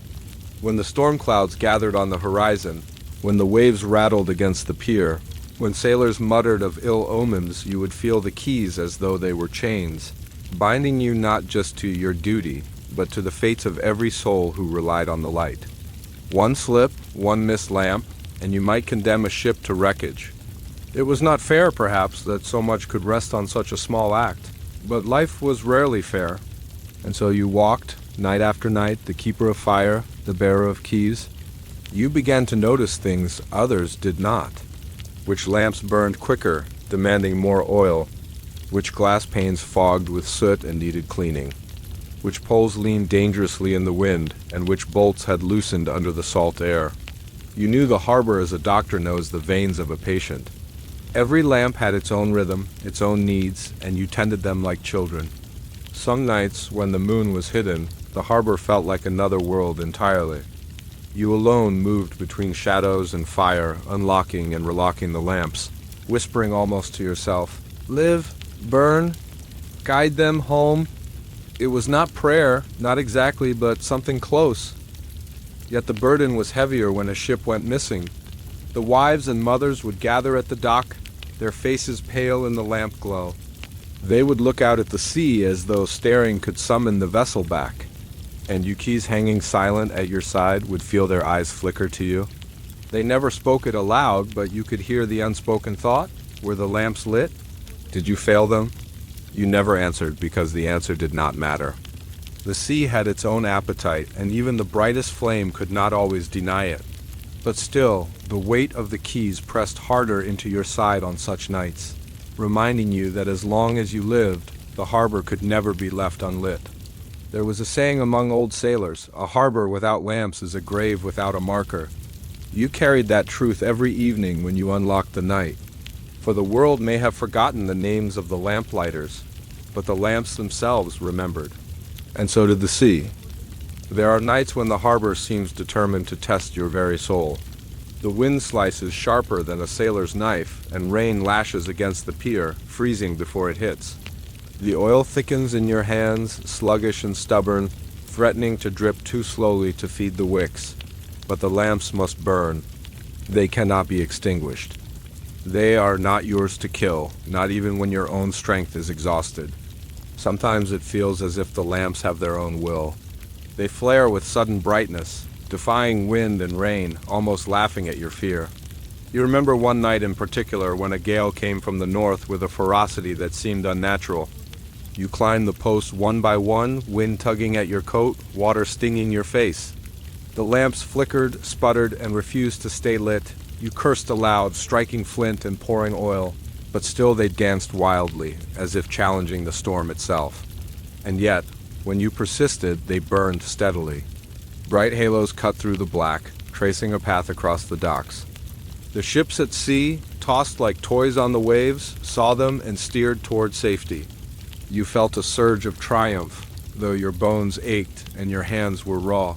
A: When the storm clouds gathered on the horizon, when the waves rattled against the pier, when sailors muttered of ill omens, you would feel the keys as though they were chains, binding you not just to your duty, but to the fates of every soul who relied on the light. One slip, one missed lamp, and you might condemn a ship to wreckage. It was not fair, perhaps, that so much could rest on such a small act, but life was rarely fair. And so you walked, night after night, the keeper of fire, the bearer of keys. You began to notice things others did not. Which lamps burned quicker, demanding more oil, which glass panes fogged with soot and needed cleaning, which poles leaned dangerously in the wind, and which bolts had loosened under the salt air. You knew the harbor as a doctor knows the veins of a patient. Every lamp had its own rhythm, its own needs, and you tended them like children. Some nights, when the moon was hidden, the harbor felt like another world entirely. You alone moved between shadows and fire, unlocking and relocking the lamps, whispering almost to yourself, "Live, burn, guide them home." It was not prayer, not exactly, but something close. Yet the burden was heavier when a ship went missing. The wives and mothers would gather at the dock, their faces pale in the lamp glow. They would look out at the sea as though staring could summon the vessel back. And you keys hanging silent at your side would feel their eyes flicker to you. They never spoke it aloud, but you could hear the unspoken thought. Were the lamps lit? Did you fail them? You never answered because the answer did not matter. The sea had its own appetite, and even the brightest flame could not always deny it. But still, the weight of the keys pressed harder into your side on such nights, reminding you that as long as you lived, the harbor could never be left unlit. There was a saying among old sailors, "A harbor without lamps is a grave without a marker." You carried that truth every evening when you unlocked the night. For the world may have forgotten the names of the lamplighter's, but the lamps themselves remembered. And so did the sea. There are nights when the harbor seems determined to test your very soul. The wind slices sharper than a sailor's knife, and rain lashes against the pier, freezing before it hits. The oil thickens in your hands, sluggish and stubborn, threatening to drip too slowly to feed the wicks. But the lamps must burn. They cannot be extinguished. They are not yours to kill, not even when your own strength is exhausted. Sometimes it feels as if the lamps have their own will. They flare with sudden brightness, defying wind and rain, almost laughing at your fear. You remember one night in particular when a gale came from the north with a ferocity that seemed unnatural. You climbed the posts one by one, wind tugging at your coat, water stinging your face. The lamps flickered, sputtered, and refused to stay lit. You cursed aloud, striking flint and pouring oil, but still they danced wildly, as if challenging the storm itself. And yet, when you persisted, they burned steadily. Bright halos cut through the black, tracing a path across the docks. The ships at sea, tossed like toys on the waves, saw them and steered toward safety. You felt a surge of triumph, though your bones ached and your hands were raw.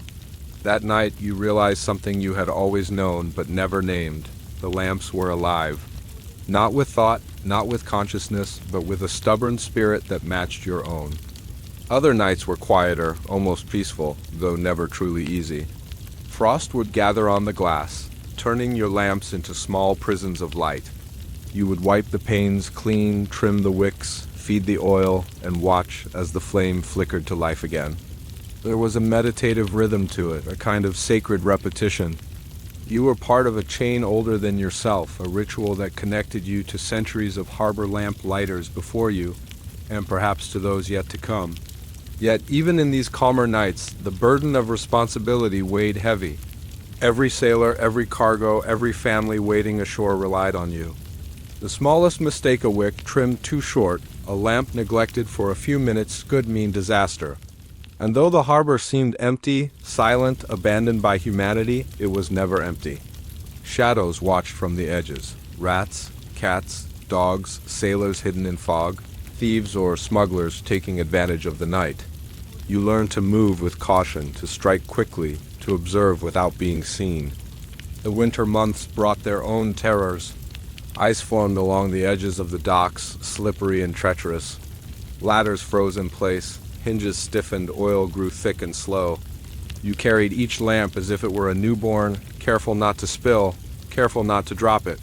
A: That night you realized something you had always known but never named. The lamps were alive. Not with thought, not with consciousness, but with a stubborn spirit that matched your own. Other nights were quieter, almost peaceful, though never truly easy. Frost would gather on the glass, turning your lamps into small prisons of light. You would wipe the panes clean, trim the wicks, feed the oil, and watch as the flame flickered to life again. There was a meditative rhythm to it, a kind of sacred repetition. You were part of a chain older than yourself, a ritual that connected you to centuries of harbor lamp-lighters before you, and perhaps to those yet to come. Yet even in these calmer nights, the burden of responsibility weighed heavy. Every sailor, every cargo, every family waiting ashore relied on you. The smallest mistake, a wick trimmed too short, a lamp neglected for a few minutes, could mean disaster. And though the harbor seemed empty, silent, abandoned by humanity, it was never empty. Shadows watched from the edges. Rats, cats, dogs, sailors hidden in fog, thieves or smugglers taking advantage of the night. You learned to move with caution, to strike quickly, to observe without being seen. The winter months brought their own terrors. Ice formed along the edges of the docks, slippery and treacherous. Ladders froze in place, hinges stiffened, oil grew thick and slow. You carried each lamp as if it were a newborn, careful not to spill, careful not to drop it.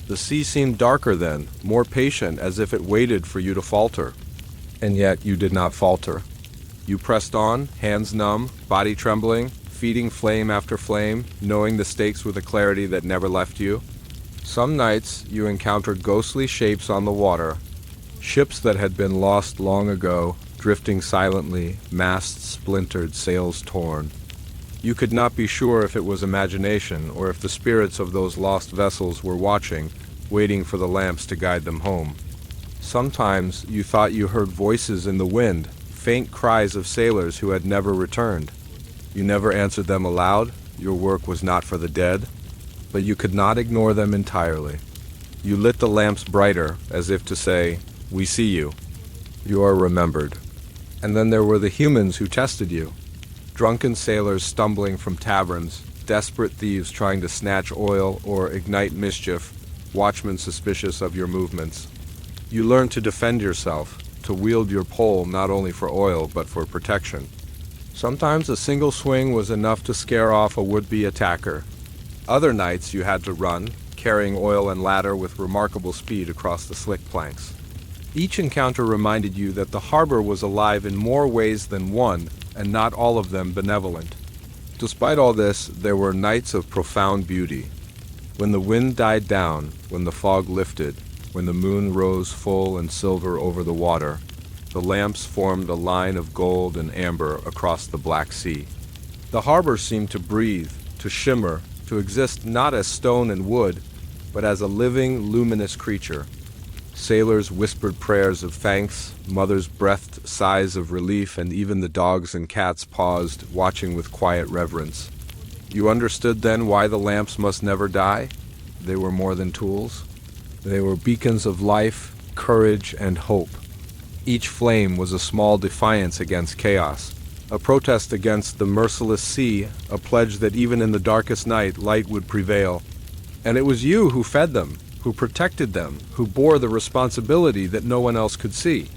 A: The sea seemed darker then, more patient, as if it waited for you to falter. And yet you did not falter. You pressed on, hands numb, body trembling, feeding flame after flame, knowing the stakes with a clarity that never left you. Some nights you encountered ghostly shapes on the water, ships that had been lost long ago, drifting silently, masts splintered, sails torn. You could not be sure if it was imagination or if the spirits of those lost vessels were watching, waiting for the lamps to guide them home. Sometimes you thought you heard voices in the wind, faint cries of sailors who had never returned. You never answered them aloud, your work was not for the dead, but you could not ignore them entirely. You lit the lamps brighter, as if to say, "We see you. You are remembered." And then there were the humans who tested you. Drunken sailors stumbling from taverns, desperate thieves trying to snatch oil or ignite mischief, watchmen suspicious of your movements. You learned to defend yourself, to wield your pole not only for oil but for protection. Sometimes a single swing was enough to scare off a would-be attacker. Other nights you had to run, carrying oil and ladder with remarkable speed across the slick planks. Each encounter reminded you that the harbor was alive in more ways than one, and not all of them benevolent. Despite all this, there were nights of profound beauty. When the wind died down, when the fog lifted, when the moon rose full and silver over the water, the lamps formed a line of gold and amber across the black sea. The harbor seemed to breathe, to shimmer, to exist not as stone and wood, but as a living, luminous creature. Sailors whispered prayers of thanks, mothers breathed sighs of relief, and even the dogs and cats paused, watching with quiet reverence. You understood then why the lamps must never die? They were more than tools. They were beacons of life, courage, and hope. Each flame was a small defiance against chaos, a protest against the merciless sea, a pledge that even in the darkest night light would prevail. And it was you who fed them, who protected them, who bore the responsibility that no one else could see.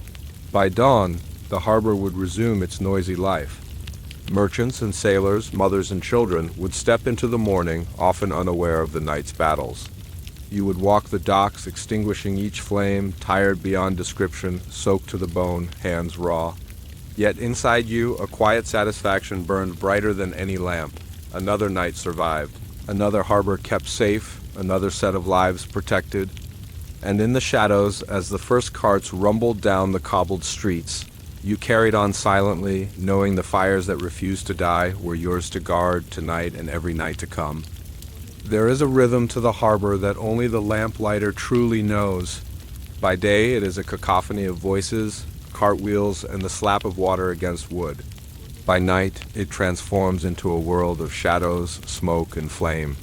A: By dawn, the harbor would resume its noisy life. Merchants and sailors, mothers and children would step into the morning, often unaware of the night's battles. You would walk the docks, extinguishing each flame, tired beyond description, soaked to the bone, hands raw. Yet inside you, a quiet satisfaction burned brighter than any lamp. Another night survived, another harbor kept safe, another set of lives protected. And in the shadows, as the first carts rumbled down the cobbled streets, you carried on silently, knowing the fires that refused to die were yours to guard tonight and every night to come. There is a rhythm to the harbor that only the lamplighter truly knows. By day, it is a cacophony of voices, cartwheels, and the slap of water against wood. By night, it transforms into a world of shadows, smoke, and flame.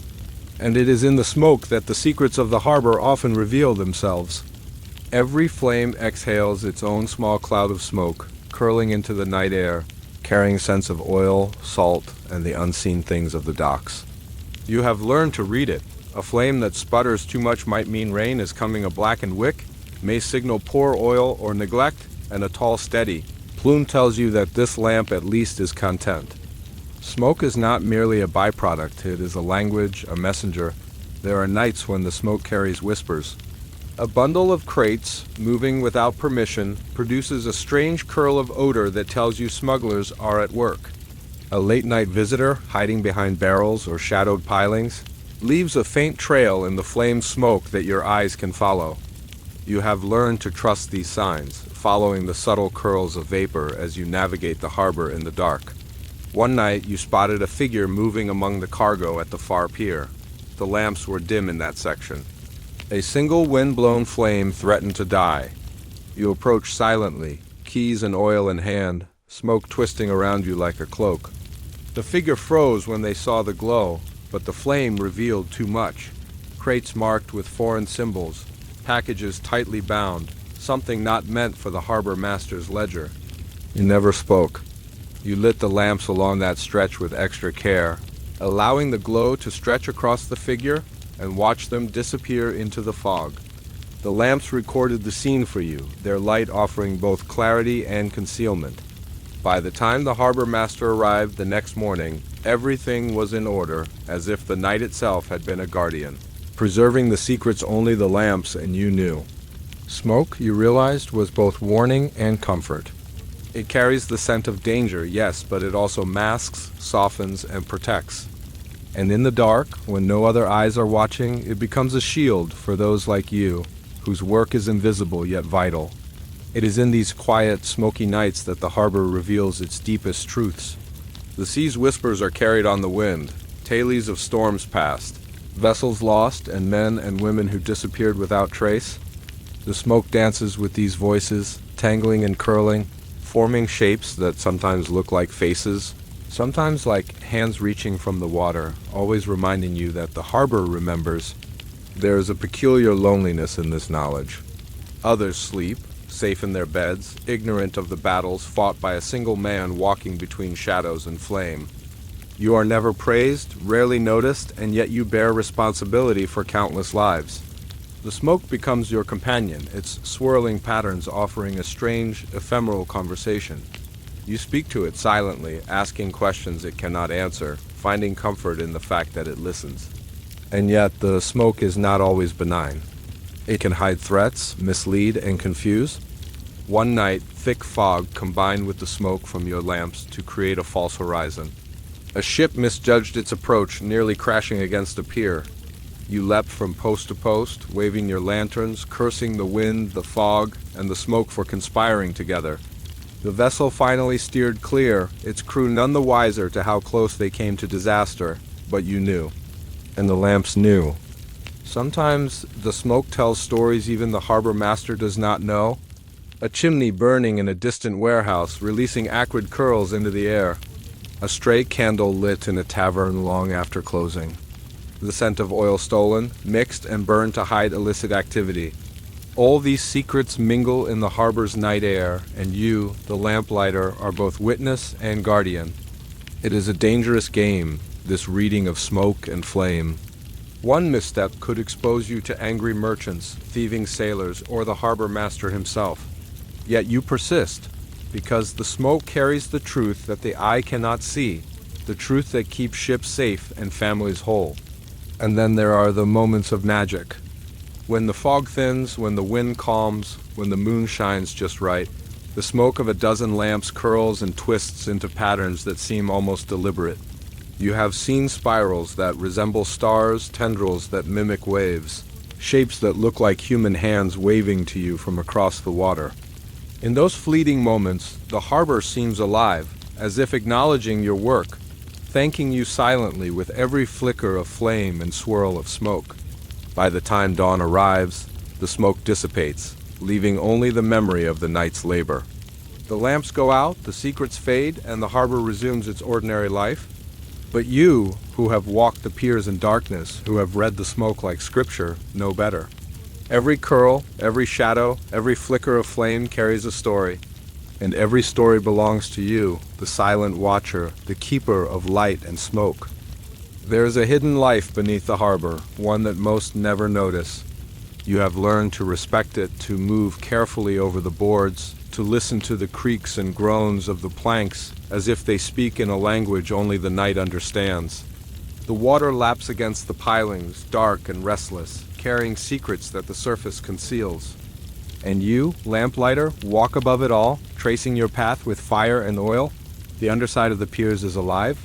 A: And it is in the smoke that the secrets of the harbor often reveal themselves. Every flame exhales its own small cloud of smoke, curling into the night air, carrying scents of oil, salt, and the unseen things of the docks. You have learned to read it. A flame that sputters too much might mean rain is coming. A blackened wick may signal poor oil or neglect, and a tall steady plume tells you that this lamp at least is content. Smoke is not merely a byproduct, it is a language, a messenger. There are nights when the smoke carries whispers. A bundle of crates, moving without permission, produces a strange curl of odor that tells you smugglers are at work. A late-night visitor, hiding behind barrels or shadowed pilings, leaves a faint trail in the flame smoke that your eyes can follow. You have learned to trust these signs, following the subtle curls of vapor as you navigate the harbor in the dark. One night you spotted a figure moving among the cargo at the far pier. The lamps were dim in that section. A single wind-blown flame threatened to die. You approached silently, keys and oil in hand, smoke twisting around you like a cloak. The figure froze when they saw the glow, but the flame revealed too much. Crates marked with foreign symbols, packages tightly bound, something not meant for the harbor master's ledger. You never spoke. You lit the lamps along that stretch with extra care, allowing the glow to stretch across the figure and watch them disappear into the fog. The lamps recorded the scene for you, their light offering both clarity and concealment. By the time the harbor master arrived the next morning, everything was in order, as if the night itself had been a guardian, preserving the secrets only the lamps and you knew. Smoke, you realized, was both warning and comfort. It carries the scent of danger, yes, but it also masks, softens, and protects. And in the dark, when no other eyes are watching, it becomes a shield for those like you, whose work is invisible yet vital. It is in these quiet, smoky nights that the harbor reveals its deepest truths. The sea's whispers are carried on the wind, tales of storms past, vessels lost, and men and women who disappeared without trace. The smoke dances with these voices, tangling and curling, forming shapes that sometimes look like faces, sometimes like hands reaching from the water, always reminding you that the harbor remembers. There is a peculiar loneliness in this knowledge. Others sleep, safe in their beds, ignorant of the battles fought by a single man walking between shadows and flame. You are never praised, rarely noticed, and yet you bear responsibility for countless lives. The smoke becomes your companion, its swirling patterns offering a strange, ephemeral conversation. You speak to it silently, asking questions it cannot answer, finding comfort in the fact that it listens. And yet, the smoke is not always benign. It can hide threats, mislead, and confuse. One night, thick fog combined with the smoke from your lamps to create a false horizon. A ship misjudged its approach, nearly crashing against a pier. You leapt from post to post, waving your lanterns, cursing the wind, the fog, and the smoke for conspiring together. The vessel finally steered clear, its crew none the wiser to how close they came to disaster, but you knew. And the lamps knew. Sometimes the smoke tells stories even the harbor master does not know. A chimney burning in a distant warehouse, releasing acrid curls into the air. A stray candle lit in a tavern long after closing. The scent of oil stolen, mixed and burned to hide illicit activity. All these secrets mingle in the harbor's night air, and you, the lamplighter, are both witness and guardian. It is a dangerous game, this reading of smoke and flame. One misstep could expose you to angry merchants, thieving sailors, or the harbor master himself. Yet you persist, because the smoke carries the truth that the eye cannot see, the truth that keeps ships safe and families whole. And then there are the moments of magic. When the fog thins, when the wind calms, when the moon shines just right, the smoke of a dozen lamps curls and twists into patterns that seem almost deliberate. You have seen spirals that resemble stars, tendrils that mimic waves, shapes that look like human hands waving to you from across the water. In those fleeting moments, the harbor seems alive, as if acknowledging your work, thanking you silently with every flicker of flame and swirl of smoke. By the time dawn arrives, the smoke dissipates, leaving only the memory of the night's labor. The lamps go out, the secrets fade, and the harbor resumes its ordinary life. But you, who have walked the piers in darkness, who have read the smoke like scripture, know better. Every curl, every shadow, every flicker of flame carries a story. And every story belongs to you, the silent watcher, the keeper of light and smoke. There is a hidden life beneath the harbor, one that most never notice. You have learned to respect it, to move carefully over the boards, to listen to the creaks and groans of the planks as if they speak in a language only the night understands. The water laps against the pilings, dark and restless, carrying secrets that the surface conceals. And you, lamplighter, walk above it all, tracing your path with fire and oil. The underside of the piers is alive.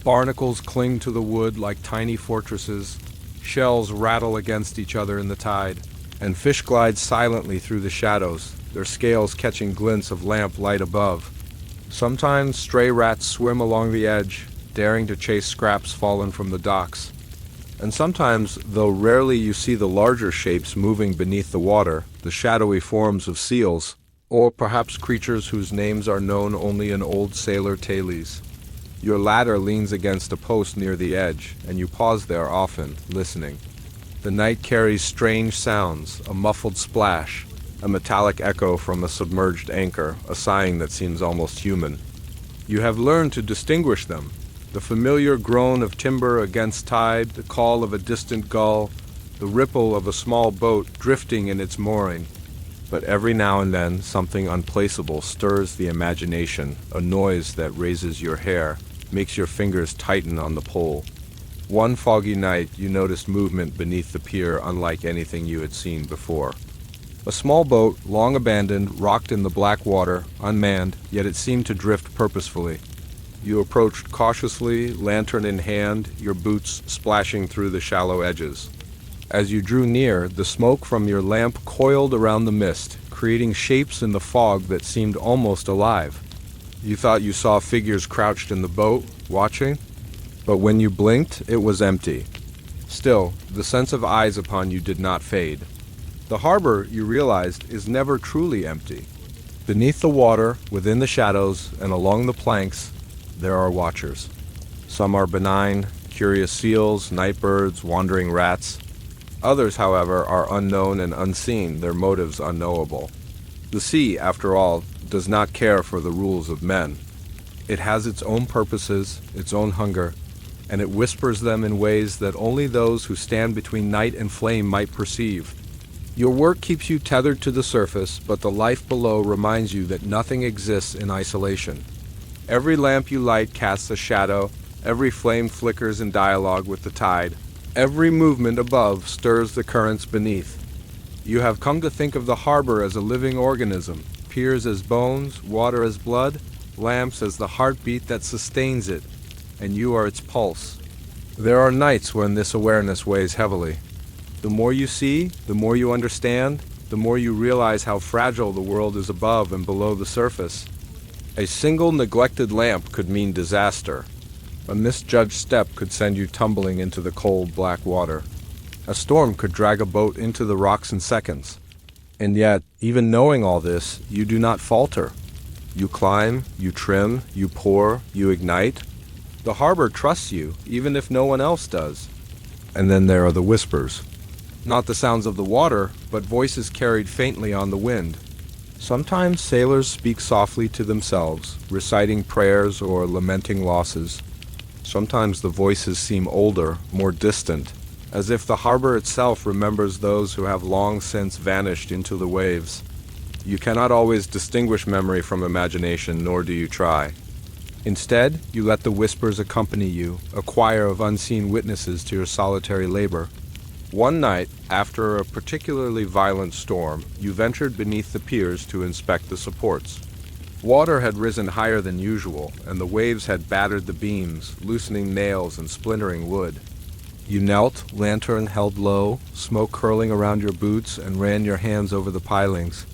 A: Barnacles cling to the wood like tiny fortresses. Shells rattle against each other in the tide. And fish glide silently through the shadows, their scales catching glints of lamp light above. Sometimes stray rats swim along the edge, daring to chase scraps fallen from the docks. And sometimes, though rarely you see the larger shapes moving beneath the water, the shadowy forms of seals, or perhaps creatures whose names are known only in old sailor tales. Your ladder leans against a post near the edge, and you pause there often, listening. The night carries strange sounds, a muffled splash, a metallic echo from a submerged anchor, a sighing that seems almost human. You have learned to distinguish them. The familiar groan of timber against tide, the call of a distant gull, the ripple of a small boat drifting in its mooring. But every now and then something unplaceable stirs the imagination, a noise that raises your hair, makes your fingers tighten on the pole. One foggy night you noticed movement beneath the pier unlike anything you had seen before. A small boat, long abandoned, rocked in the black water, unmanned, yet it seemed to drift purposefully. You approached cautiously, lantern in hand, your boots splashing through the shallow edges. As you drew near, the smoke from your lamp coiled around the mist, creating shapes in the fog that seemed almost alive. You thought you saw figures crouched in the boat, watching, but when you blinked, it was empty. Still, the sense of eyes upon you did not fade. The harbor, you realized, is never truly empty. Beneath the water, within the shadows, and along the planks, there are watchers. Some are benign, curious seals, night birds, wandering rats. Others, however, are unknown and unseen, their motives unknowable. The sea, after all, does not care for the rules of men. It has its own purposes, its own hunger, and it whispers them in ways that only those who stand between night and flame might perceive. Your work keeps you tethered to the surface, but the life below reminds you that nothing exists in isolation. Every lamp you light casts a shadow, every flame flickers in dialogue with the tide. Every movement above stirs the currents beneath. You have come to think of the harbor as a living organism, piers as bones, water as blood, lamps as the heartbeat that sustains it, and you are its pulse. There are nights when this awareness weighs heavily. The more you see, the more you understand, the more you realize how fragile the world is above and below the surface. A single neglected lamp could mean disaster. A misjudged step could send you tumbling into the cold, black water. A storm could drag a boat into the rocks in seconds. And yet, even knowing all this, you do not falter. You climb, you trim, you pour, you ignite. The harbor trusts you, even if no one else does. And then there are the whispers. Not the sounds of the water, but voices carried faintly on the wind. Sometimes sailors speak softly to themselves, reciting prayers or lamenting losses. Sometimes the voices seem older, more distant, as if the harbor itself remembers those who have long since vanished into the waves. You cannot always distinguish memory from imagination, nor do you try. Instead, you let the whispers accompany you, a choir of unseen witnesses to your solitary labor. One night, after a particularly violent storm, you ventured beneath the piers to inspect the supports. Water had risen higher than usual, and the waves had battered the beams, loosening nails and splintering wood. You knelt, lantern held low, smoke curling around your boots, and ran your hands over the pilings.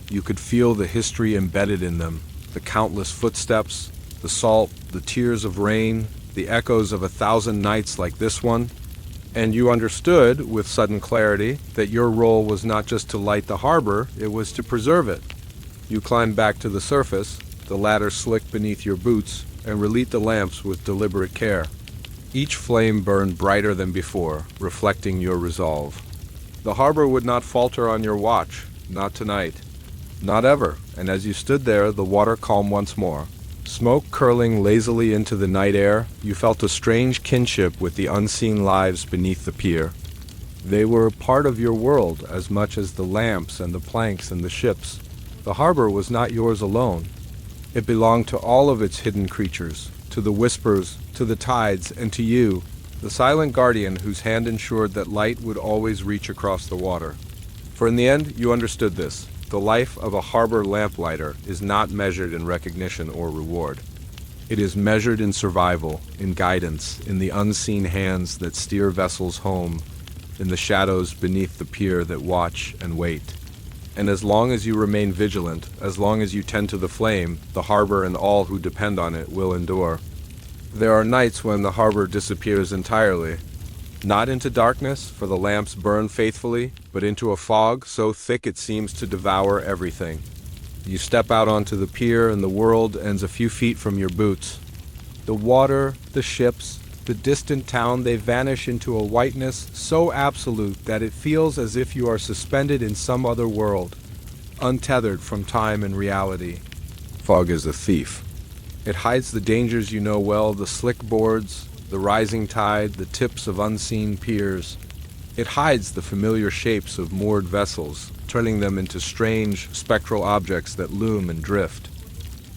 A: You could feel the history embedded in them, the countless footsteps, the salt, the tears of rain, the echoes of 1,000 nights like this one. And you understood, with sudden clarity, that your role was not just to light the harbor, it was to preserve it. You climbed back to the surface, the ladder slick beneath your boots, and relit the lamps with deliberate care. Each flame burned brighter than before, reflecting your resolve. The harbor would not falter on your watch, not tonight, not ever, and as you stood there, the water calmed once more. Smoke curling lazily into the night air, you felt a strange kinship with the unseen lives beneath the pier. They were a part of your world as much as the lamps and the planks and the ships. The harbor was not yours alone. It belonged to all of its hidden creatures, to the whispers, to the tides, and to you, the silent guardian whose hand ensured that light would always reach across the water. For in the end, you understood this. The life of a harbor lamplighter is not measured in recognition or reward. It is measured in survival, in guidance, in the unseen hands that steer vessels home, in the shadows beneath the pier that watch and wait. And as long as you remain vigilant, as long as you tend to the flame, the harbor and all who depend on it will endure. There are nights when the harbor disappears entirely. Not into darkness, for the lamps burn faithfully, but into a fog so thick it seems to devour everything. You step out onto the pier and the world ends a few feet from your boots. The water, the ships, the distant town, they vanish into a whiteness so absolute that it feels as if you are suspended in some other world, untethered from time and reality. Fog is a thief. It hides the dangers you know well, the slick boards, the rising tide, the tips of unseen piers. It hides the familiar shapes of moored vessels, turning them into strange, spectral objects that loom and drift.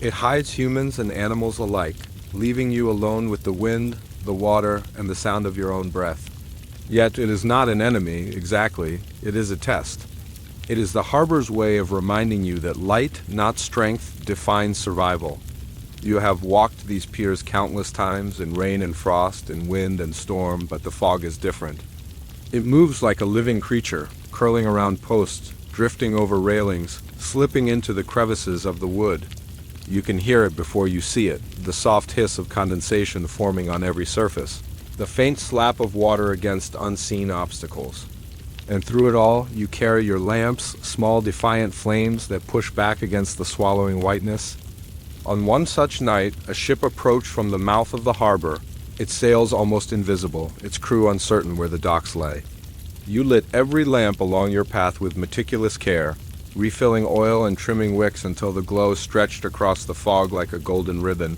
A: It hides humans and animals alike, leaving you alone with the wind, the water, and the sound of your own breath. Yet it is not an enemy, exactly, it is a test. It is the harbor's way of reminding you that light, not strength, defines survival. You have walked these piers countless times in rain and frost, in wind and storm, but the fog is different. It moves like a living creature, curling around posts, drifting over railings, slipping into the crevices of the wood. You can hear it before you see it, the soft hiss of condensation forming on every surface, the faint slap of water against unseen obstacles. And through it all, you carry your lamps, small defiant flames that push back against the swallowing whiteness. On one such night, a ship approached from the mouth of the harbor, its sails almost invisible, its crew uncertain where the docks lay. You lit every lamp along your path with meticulous care, refilling oil and trimming wicks until the glow stretched across the fog like a golden ribbon.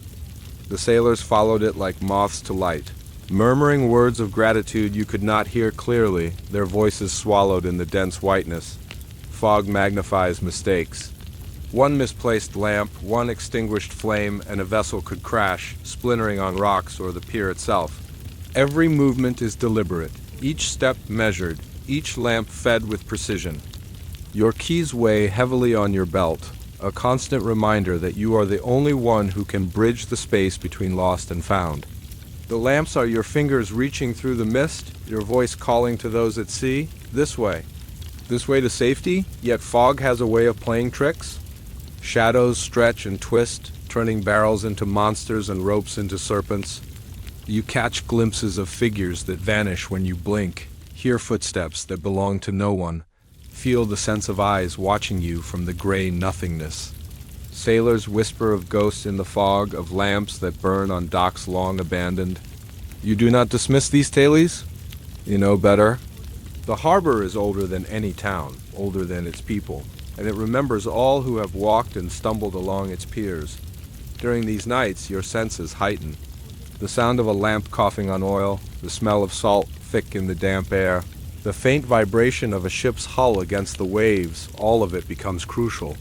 A: The sailors followed it like moths to light, murmuring words of gratitude you could not hear clearly, their voices swallowed in the dense whiteness. Fog magnifies mistakes. One misplaced lamp, one extinguished flame, and a vessel could crash, splintering on rocks or the pier itself. Every movement is deliberate, each step measured, each lamp fed with precision. Your keys weigh heavily on your belt, a constant reminder that you are the only one who can bridge the space between lost and found. The lamps are your fingers reaching through the mist, your voice calling to those at sea, this way to safety, yet fog has a way of playing tricks. Shadows stretch and twist, turning barrels into monsters and ropes into serpents. You catch glimpses of figures that vanish when you blink, hear footsteps that belong to no one. Feel the sense of eyes watching you from the gray nothingness. Sailors whisper of ghosts in the fog, of lamps that burn on docks long abandoned. You do not dismiss these tales? You know better. The harbor is older than any town, older than its people, and it remembers all who have walked and stumbled along its piers. During these nights, your senses heighten. The sound of a lamp coughing on oil, the smell of salt thick in the damp air, the faint vibration of a ship's hull against the waves, all of it becomes crucial.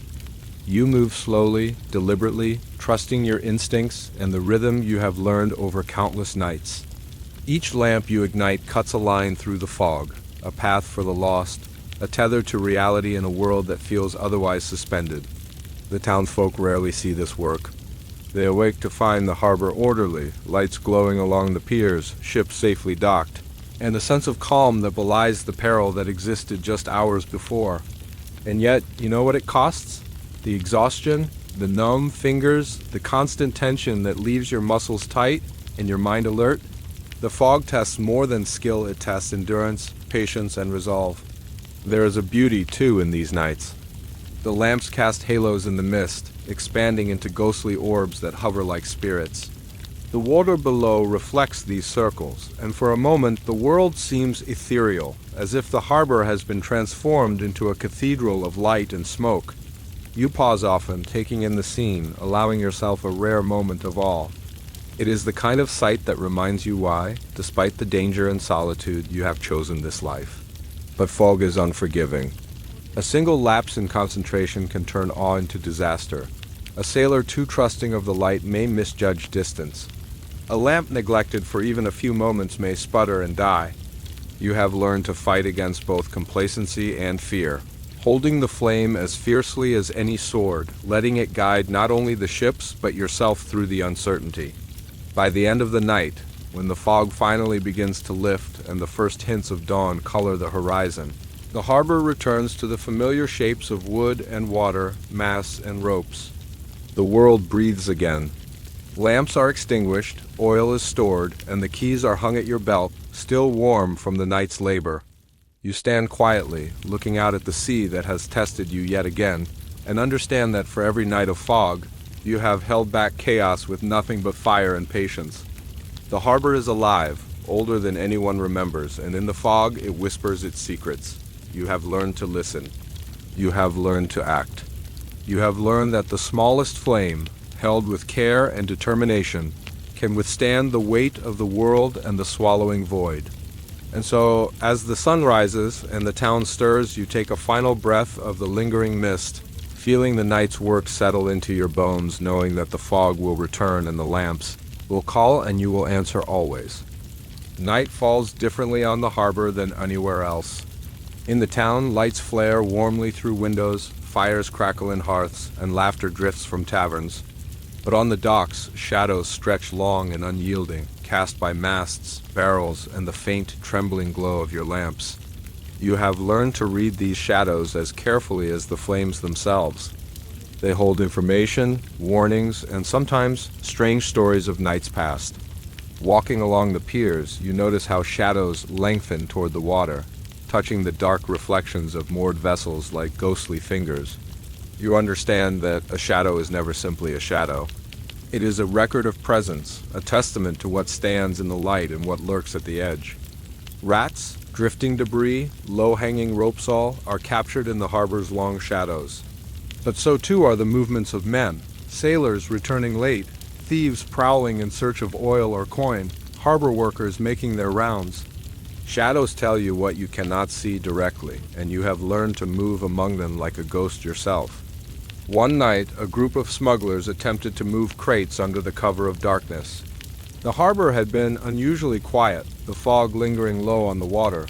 A: You move slowly, deliberately, trusting your instincts and the rhythm you have learned over countless nights. Each lamp you ignite cuts a line through the fog, a path for the lost, a tether to reality in a world that feels otherwise suspended. The townsfolk rarely see this work. They awake to find the harbor orderly, lights glowing along the piers, ships safely docked, and a sense of calm that belies the peril that existed just hours before. And yet, you know what it costs? The exhaustion, the numb fingers, the constant tension that leaves your muscles tight and your mind alert. The fog tests more than skill, it tests endurance, patience, and resolve. There is a beauty, too, in these nights. The lamps cast halos in the mist, expanding into ghostly orbs that hover like spirits. The water below reflects these circles, and for a moment the world seems ethereal, as if the harbor has been transformed into a cathedral of light and smoke. You pause often, taking in the scene, allowing yourself a rare moment of awe. It is the kind of sight that reminds you why, despite the danger and solitude, you have chosen this life. But fog is unforgiving. A single lapse in concentration can turn awe into disaster. A sailor too trusting of the light may misjudge distance. A lamp neglected for even a few moments may sputter and die. You have learned to fight against both complacency and fear, holding the flame as fiercely as any sword, letting it guide not only the ships but yourself through the uncertainty. By the end of the night, when the fog finally begins to lift and the first hints of dawn color the horizon, the harbor returns to the familiar shapes of wood and water, masts and ropes. The world breathes again. Lamps are extinguished, oil is stored, and the keys are hung at your belt, still warm from the night's labor. You stand quietly, looking out at the sea that has tested you yet again, and understand that for every night of fog, you have held back chaos with nothing but fire and patience. The harbor is alive, older than anyone remembers, and in the fog it whispers its secrets. You have learned to listen. You have learned to act. You have learned that the smallest flame, held with care and determination, can withstand the weight of the world and the swallowing void. And so, as the sun rises and the town stirs, you take a final breath of the lingering mist, feeling the night's work settle into your bones, knowing that the fog will return and the lamps will call and you will answer always. Night falls differently on the harbor than anywhere else. In the town, lights flare warmly through windows, fires crackle in hearths, and laughter drifts from taverns. But on the docks, shadows stretch long and unyielding, cast by masts, barrels, and the faint, trembling glow of your lamps. You have learned to read these shadows as carefully as the flames themselves. They hold information, warnings, and sometimes strange stories of nights past. Walking along the piers, you notice how shadows lengthen toward the water, touching the dark reflections of moored vessels like ghostly fingers. You understand that a shadow is never simply a shadow. It is a record of presence, a testament to what stands in the light and what lurks at the edge. Rats, drifting debris, low-hanging ropesaw are captured in the harbor's long shadows. But so too are the movements of men, sailors returning late, thieves prowling in search of oil or coin, harbor workers making their rounds. Shadows tell you what you cannot see directly, and you have learned to move among them like a ghost yourself. One night, a group of smugglers attempted to move crates under the cover of darkness. The harbor had been unusually quiet, the fog lingering low on the water.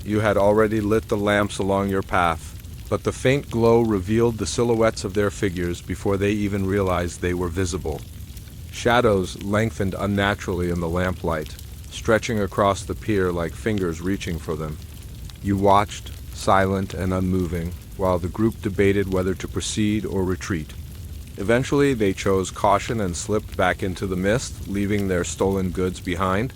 A: You had already lit the lamps along your path, but the faint glow revealed the silhouettes of their figures before they even realized they were visible. Shadows lengthened unnaturally in the lamplight, stretching across the pier like fingers reaching for them. You watched, silent and unmoving, while the group debated whether to proceed or retreat. Eventually, they chose caution and slipped back into the mist, leaving their stolen goods behind.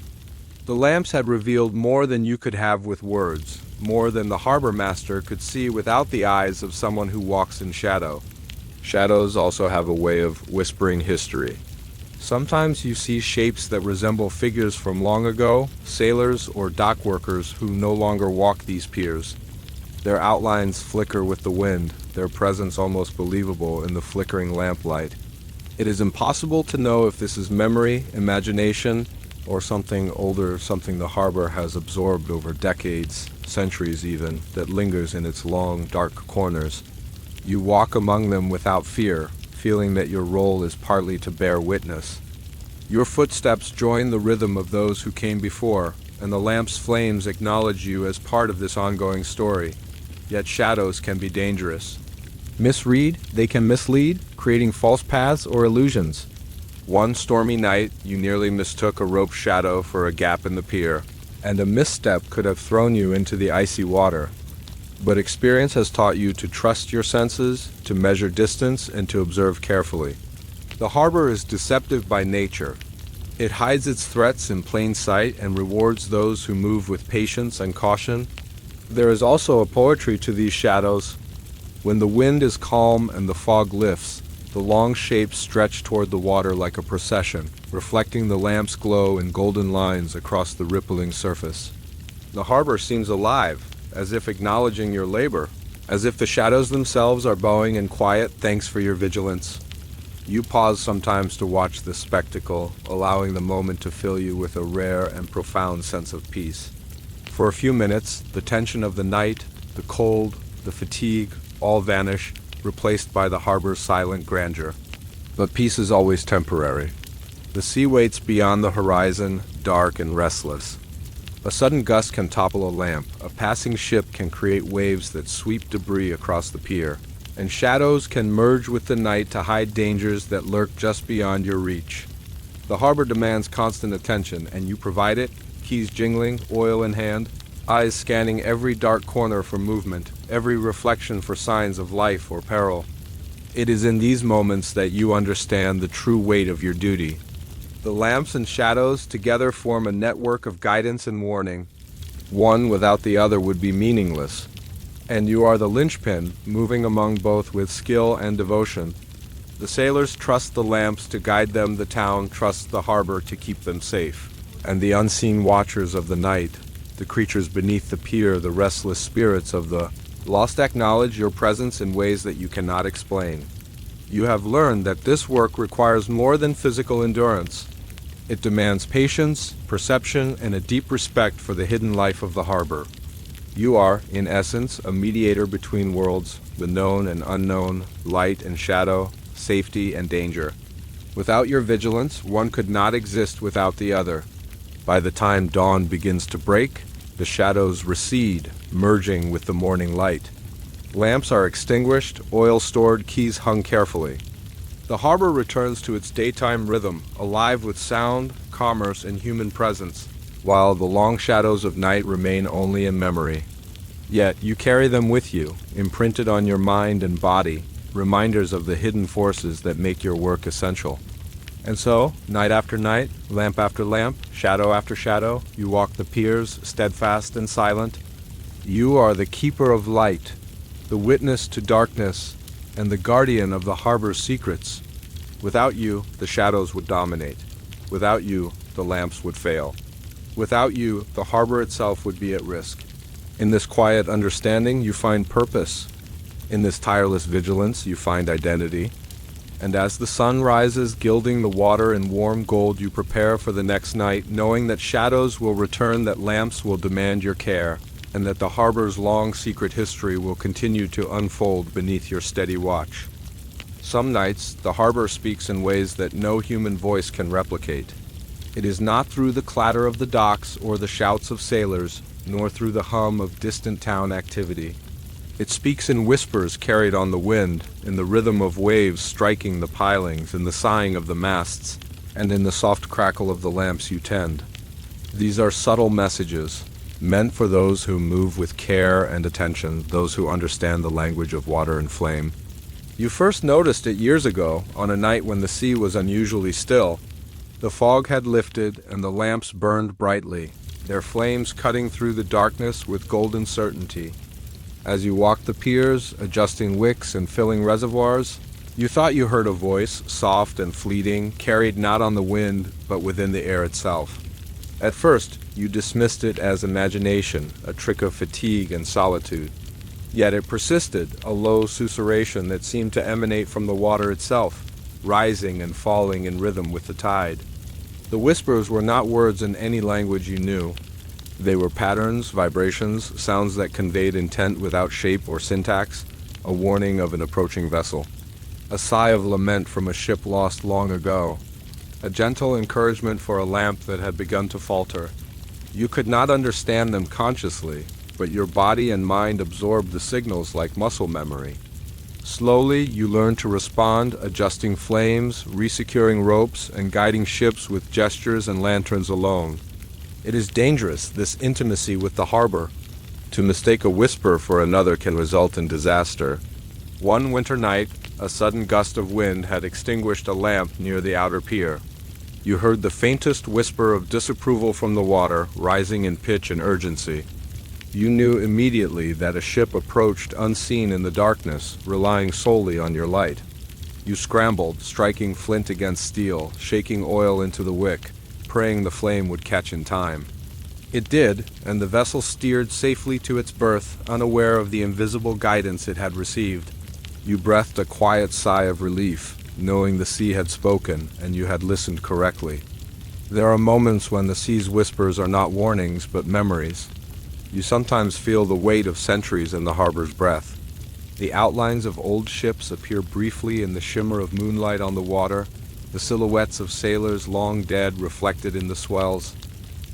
A: The lamps had revealed more than you could have with words, more than the harbor master could see without the eyes of someone who walks in shadow. Shadows also have a way of whispering history. Sometimes you see shapes that resemble figures from long ago, sailors or dock workers who no longer walk these piers. Their outlines flicker with the wind, their presence almost believable in the flickering lamplight. It is impossible to know if this is memory, imagination, or something older, something the harbor has absorbed over decades, centuries even, that lingers in its long, dark corners. You walk among them without fear, feeling that your role is partly to bear witness. Your footsteps join the rhythm of those who came before, and the lamp's flames acknowledge you as part of this ongoing story. Yet shadows can be dangerous. Misread, they can mislead, creating false paths or illusions. One stormy night, you nearly mistook a rope shadow for a gap in the pier, and a misstep could have thrown you into the icy water. But experience has taught you to trust your senses, to measure distance, and to observe carefully. The harbor is deceptive by nature. It hides its threats in plain sight and rewards those who move with patience and caution. There is also a poetry to these shadows. When the wind is calm and the fog lifts, the long shapes stretch toward the water like a procession, reflecting the lamp's glow in golden lines across the rippling surface. The harbor seems alive, as if acknowledging your labor, as if the shadows themselves are bowing in quiet thanks for your vigilance. You pause sometimes to watch this spectacle, allowing the moment to fill you with a rare and profound sense of peace. For a few minutes, the tension of the night, the cold, the fatigue, all vanish, replaced by the harbor's silent grandeur. But peace is always temporary. The sea waits beyond the horizon, dark and restless. A sudden gust can topple a lamp, a passing ship can create waves that sweep debris across the pier, and shadows can merge with the night to hide dangers that lurk just beyond your reach. The harbor demands constant attention, and you provide it, keys jingling, oil in hand, eyes scanning every dark corner for movement, every reflection for signs of life or peril. It is in these moments that you understand the true weight of your duty. The lamps and shadows together form a network of guidance and warning. One without the other would be meaningless. and you are the linchpin, moving among both with skill and devotion. The sailors trust the lamps to guide them, the town trusts the harbor to keep them safe. And the unseen watchers of the night, the creatures beneath the pier, the restless spirits of the lost, acknowledge your presence in ways that you cannot explain. You have learned that this work requires more than physical endurance. It demands patience, perception, and a deep respect for the hidden life of the harbor. You are, in essence, a mediator between worlds, the known and unknown, light and shadow, safety and danger. Without your vigilance, one could not exist without the other. By the time dawn begins to break, the shadows recede, merging with the morning light. Lamps are extinguished, oil stored, keys hung carefully. The harbor returns to its daytime rhythm, alive with sound, commerce, and human presence, while the long shadows of night remain only in memory. Yet you carry them with you, imprinted on your mind and body, reminders of the hidden forces that make your work essential. And so, night after night, lamp after lamp, shadow after shadow, you walk the piers, steadfast and silent. You are the keeper of light, the witness to darkness, and the guardian of the harbor's secrets. Without you, the shadows would dominate. Without you, the lamps would fail. Without you, the harbor itself would be at risk. In this quiet understanding, you find purpose. In this tireless vigilance, you find identity. And as the sun rises, gilding the water in warm gold, you prepare for the next night, knowing that shadows will return, that lamps will demand your care, and that the harbor's long secret history will continue to unfold beneath your steady watch. Some nights, the harbor speaks in ways that no human voice can replicate. It is not through the clatter of the docks or the shouts of sailors, nor through the hum of distant town activity. It speaks in whispers carried on the wind, in the rhythm of waves striking the pilings, in the sighing of the masts, and in the soft crackle of the lamps you tend. These are subtle messages, meant for those who move with care and attention, those who understand the language of water and flame. You first noticed it years ago, on a night when the sea was unusually still. The fog had lifted, and the lamps burned brightly, their flames cutting through the darkness with golden certainty. As you walked the piers, adjusting wicks and filling reservoirs, you thought you heard a voice, soft and fleeting, carried not on the wind, but within the air itself. At first, you dismissed it as imagination, a trick of fatigue and solitude. Yet it persisted, a low susurration that seemed to emanate from the water itself, rising and falling in rhythm with the tide. The whispers were not words in any language you knew. They were patterns, vibrations, sounds that conveyed intent without shape or syntax, a warning of an approaching vessel. A sigh of lament from a ship lost long ago. A gentle encouragement for a lamp that had begun to falter. You could not understand them consciously, but your body and mind absorbed the signals like muscle memory. Slowly, you learned to respond, adjusting flames, resecuring ropes, and guiding ships with gestures and lanterns alone. It is dangerous, this intimacy with the harbor. To mistake a whisper for another can result in disaster. One winter night, a sudden gust of wind had extinguished a lamp near the outer pier. You heard the faintest whisper of disapproval from the water, rising in pitch and urgency. You knew immediately that a ship approached unseen in the darkness, relying solely on your light. You scrambled, striking flint against steel, shaking oil into the wick, praying the flame would catch in time. It did, and the vessel steered safely to its berth, unaware of the invisible guidance it had received. You breathed a quiet sigh of relief, knowing the sea had spoken and you had listened correctly. There are moments when the sea's whispers are not warnings but memories. You sometimes feel the weight of centuries in the harbor's breath. The outlines of old ships appear briefly in the shimmer of moonlight on the water, the silhouettes of sailors long dead reflected in the swells.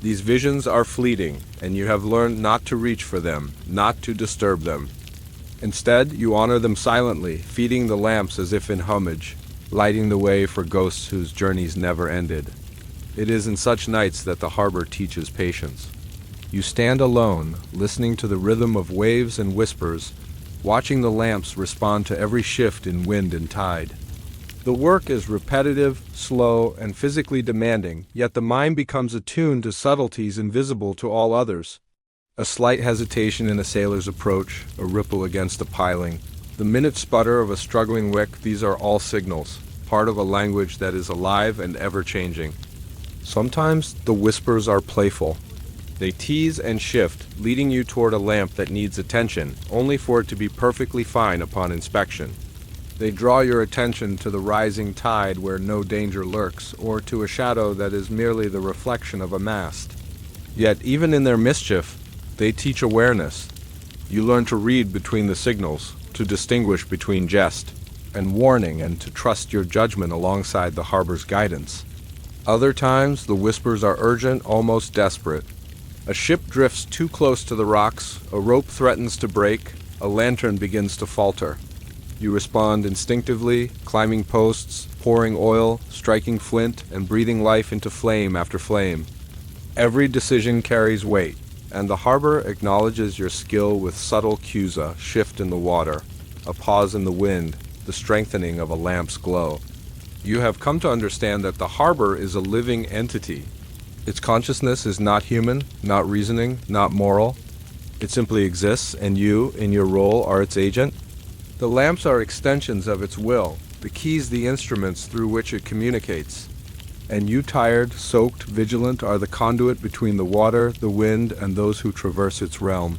A: These visions are fleeting, and you have learned not to reach for them, not to disturb them. Instead, you honor them silently, feeding the lamps as if in homage, lighting the way for ghosts whose journeys never ended. It is in such nights that the harbor teaches patience. You stand alone, listening to the rhythm of waves and whispers, watching the lamps respond to every shift in wind and tide. The work is repetitive, slow, and physically demanding, yet the mind becomes attuned to subtleties invisible to all others. A slight hesitation in a sailor's approach, a ripple against a piling. The minute sputter of a struggling wick, these are all signals, part of a language that is alive and ever-changing. Sometimes the whispers are playful. They tease and shift, leading you toward a lamp that needs attention, only for it to be perfectly fine upon inspection. They draw your attention to the rising tide where no danger lurks, or to a shadow that is merely the reflection of a mast. Yet, even in their mischief, they teach awareness. You learn to read between the signals, to distinguish between jest and warning, and to trust your judgment alongside the harbor's guidance. Other times, the whispers are urgent, almost desperate. A ship drifts too close to the rocks, a rope threatens to break, a lantern begins to falter. You respond instinctively, climbing posts, pouring oil, striking flint, and breathing life into flame after flame. Every decision carries weight, and the harbor acknowledges your skill with subtle cues: a shift in the water, a pause in the wind, the strengthening of a lamp's glow. You have come to understand that the harbor is a living entity. Its consciousness is not human, not reasoning, not moral. It simply exists, and you, in your role, are its agent. The lamps are extensions of its will, the keys the instruments through which it communicates. And you, tired, soaked, vigilant, are the conduit between the water, the wind, and those who traverse its realm.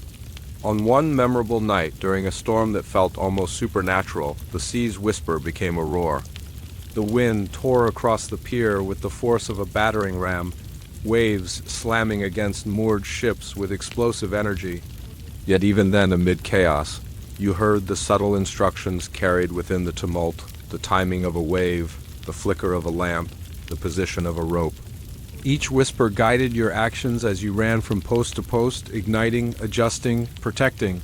A: On one memorable night, during a storm that felt almost supernatural, the sea's whisper became a roar. The wind tore across the pier with the force of a battering ram, waves slamming against moored ships with explosive energy. Yet even then, amid chaos, you heard the subtle instructions carried within the tumult, the timing of a wave, the flicker of a lamp, the position of a rope. Each whisper guided your actions as you ran from post to post, igniting, adjusting, protecting.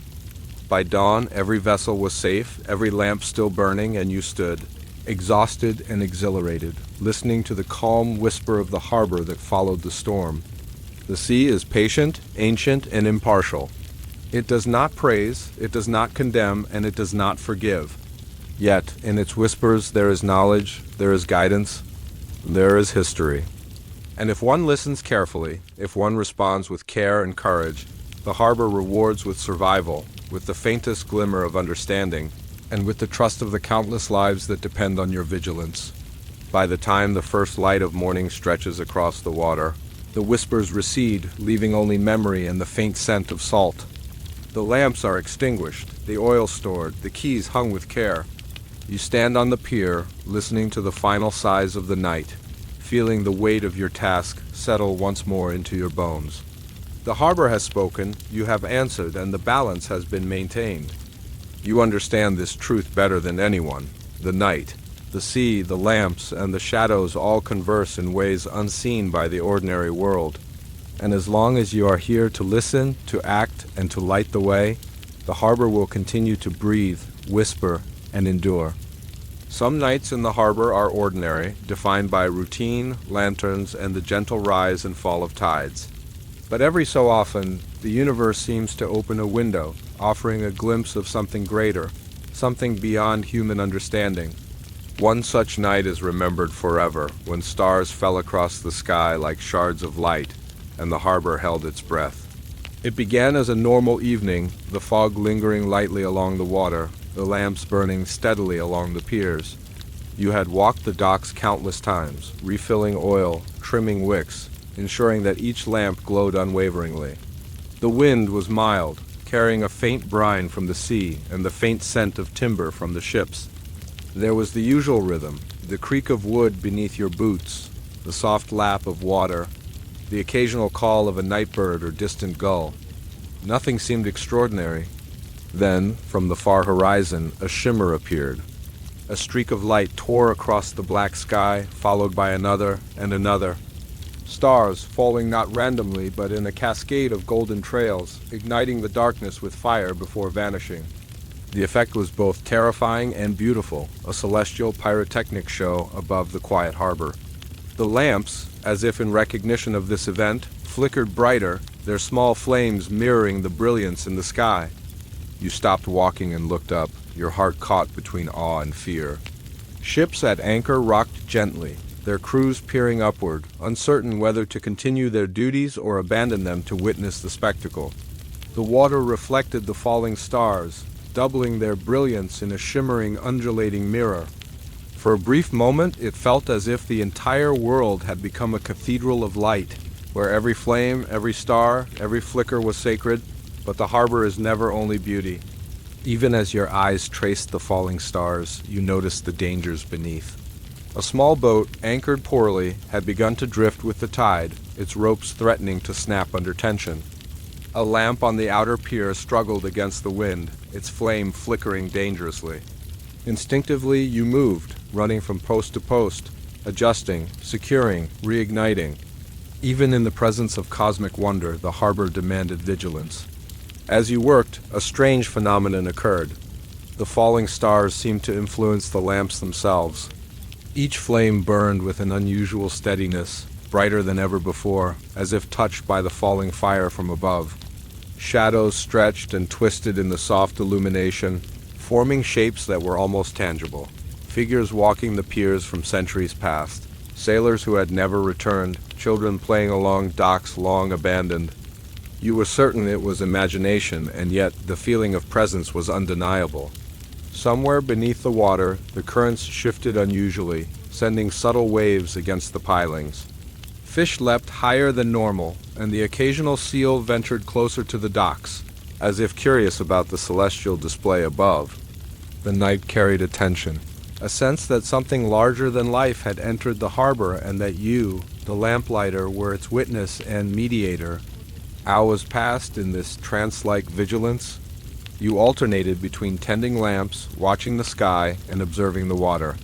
A: By dawn, every vessel was safe, every lamp still burning, and you stood, exhausted and exhilarated, listening to the calm whisper of the harbor that followed the storm. The sea is patient, ancient, and impartial. It does not praise, it does not condemn, and it does not forgive. Yet, in its whispers there is knowledge, there is guidance, there is history. And if one listens carefully, if one responds with care and courage, the harbor rewards with survival, with the faintest glimmer of understanding, and with the trust of the countless lives that depend on your vigilance. By the time the first light of morning stretches across the water, the whispers recede, leaving only memory and the faint scent of salt. The lamps are extinguished, the oil stored, the keys hung with care. You stand on the pier, listening to the final sighs of the night, feeling the weight of your task settle once more into your bones. The harbor has spoken, you have answered, and the balance has been maintained. You understand this truth better than anyone. The night, the sea, the lamps, and the shadows all converse in ways unseen by the ordinary world. And as long as you are here to listen, to act, and to light the way, the harbor will continue to breathe, whisper, and endure. Some nights in the harbor are ordinary, defined by routine, lanterns, and the gentle rise and fall of tides. But every so often, the universe seems to open a window, offering a glimpse of something greater, something beyond human understanding. One such night is remembered forever, when stars fell across the sky like shards of light, and the harbor held its breath. It began as a normal evening, the fog lingering lightly along the water, the lamps burning steadily along the piers. You had walked the docks countless times, refilling oil, trimming wicks, ensuring that each lamp glowed unwaveringly. The wind was mild, carrying a faint brine from the sea and the faint scent of timber from the ships. There was the usual rhythm, the creak of wood beneath your boots, the soft lap of water, the occasional call of a night bird or distant gull. Nothing seemed extraordinary. Then, from the far horizon, a shimmer appeared. A streak of light tore across the black sky, followed by another and another. Stars falling not randomly, but in a cascade of golden trails, igniting the darkness with fire before vanishing. The effect was both terrifying and beautiful, a celestial pyrotechnic show above the quiet harbor. The lamps, as if in recognition of this event, flickered brighter, their small flames mirroring the brilliance in the sky. You stopped walking and looked up, your heart caught between awe and fear. Ships at anchor rocked gently, their crews peering upward, uncertain whether to continue their duties or abandon them to witness the spectacle. The water reflected the falling stars, doubling their brilliance in a shimmering, undulating mirror. For a brief moment, it felt as if the entire world had become a cathedral of light, where every flame, every star, every flicker was sacred, but the harbor is never only beauty. Even as your eyes traced the falling stars, you noticed the dangers beneath. A small boat, anchored poorly, had begun to drift with the tide, its ropes threatening to snap under tension. A lamp on the outer pier struggled against the wind, its flame flickering dangerously. Instinctively, you moved, running from post to post, adjusting, securing, reigniting. Even in the presence of cosmic wonder, the harbor demanded vigilance. As you worked, a strange phenomenon occurred. The falling stars seemed to influence the lamps themselves. Each flame burned with an unusual steadiness, brighter than ever before, as if touched by the falling fire from above. Shadows stretched and twisted in the soft illumination, forming shapes that were almost tangible. Figures walking the piers from centuries past. Sailors who had never returned, children playing along docks long abandoned. You were certain it was imagination, and yet the feeling of presence was undeniable. Somewhere beneath the water, the currents shifted unusually, sending subtle waves against the pilings. Fish leapt higher than normal, and the occasional seal ventured closer to the docks, as if curious about the celestial display above. The night carried a tension, a sense that something larger than life had entered the harbor and that you, the lamplighter, were its witness and mediator. Hours passed in this trance-like vigilance. You alternated between tending lamps, watching the sky, and observing the water.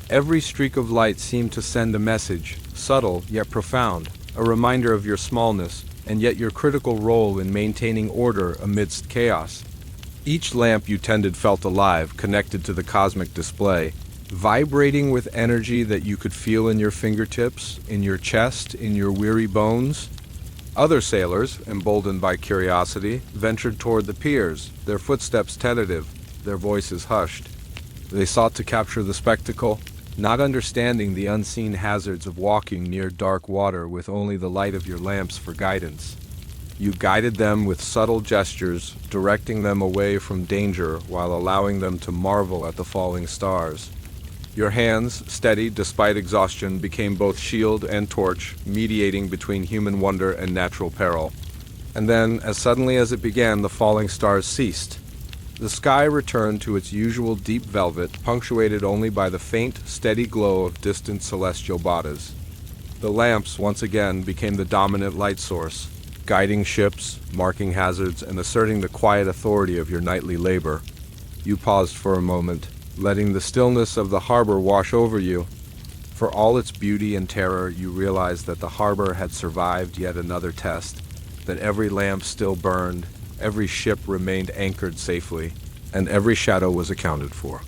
A: Every streak of light seemed to send a message, subtle yet profound, a reminder of your smallness, and yet your critical role in maintaining order amidst chaos. Each lamp you tended felt alive, connected to the cosmic display, vibrating with energy that you could feel in your fingertips, in your chest, in your weary bones. Other sailors, emboldened by curiosity, ventured toward the piers, their footsteps tentative, their voices hushed. They sought to capture the spectacle, not understanding the unseen hazards of walking near dark water with only the light of your lamps for guidance. You guided them with subtle gestures, directing them away from danger while allowing them to marvel at the falling stars. Your hands, steady despite exhaustion, became both shield and torch, mediating between human wonder and natural peril. And then, as suddenly as it began, the falling stars ceased. The sky returned to its usual deep velvet, punctuated only by the faint, steady glow of distant celestial bodies. The lamps, once again, became the dominant light source, guiding ships, marking hazards, and asserting the quiet authority of your nightly labor. You paused for a moment, letting the stillness of the harbor wash over you. For all its beauty and terror, you realized that the harbor had survived yet another test, that every lamp still burned, every ship remained anchored safely, and every shadow was accounted for.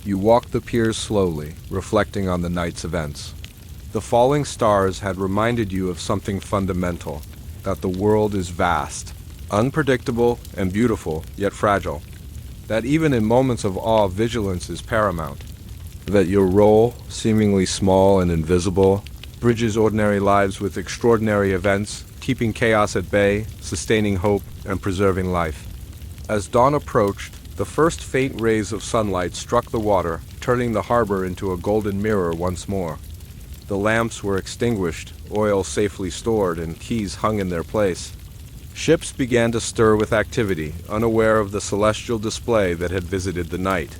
A: You walked the piers slowly, reflecting on the night's events. The falling stars had reminded you of something fundamental, that the world is vast, unpredictable and beautiful, yet fragile. That even in moments of awe, vigilance is paramount. That your role, seemingly small and invisible, bridges ordinary lives with extraordinary events, keeping chaos at bay, sustaining hope, and preserving life. As dawn approached, the first faint rays of sunlight struck the water, turning the harbor into a golden mirror once more. The lamps were extinguished, oil safely stored, and keys hung in their place. Ships began to stir with activity, unaware of the celestial display that had visited the night.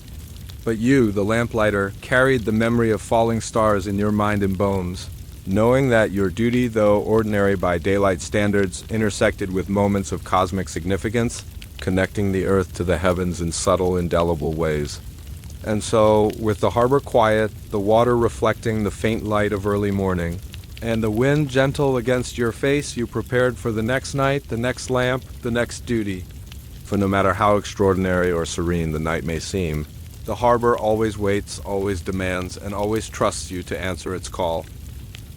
A: But you, the lamplighter, carried the memory of falling stars in your mind and bones, knowing that your duty, though ordinary by daylight standards, intersected with moments of cosmic significance, connecting the earth to the heavens in subtle, indelible ways. And so, with the harbor quiet, the water reflecting the faint light of early morning, and the wind gentle against your face, you prepared for the next night, the next lamp, the next duty. For no matter how extraordinary or serene the night may seem, the harbor always waits, always demands, and always trusts you to answer its call.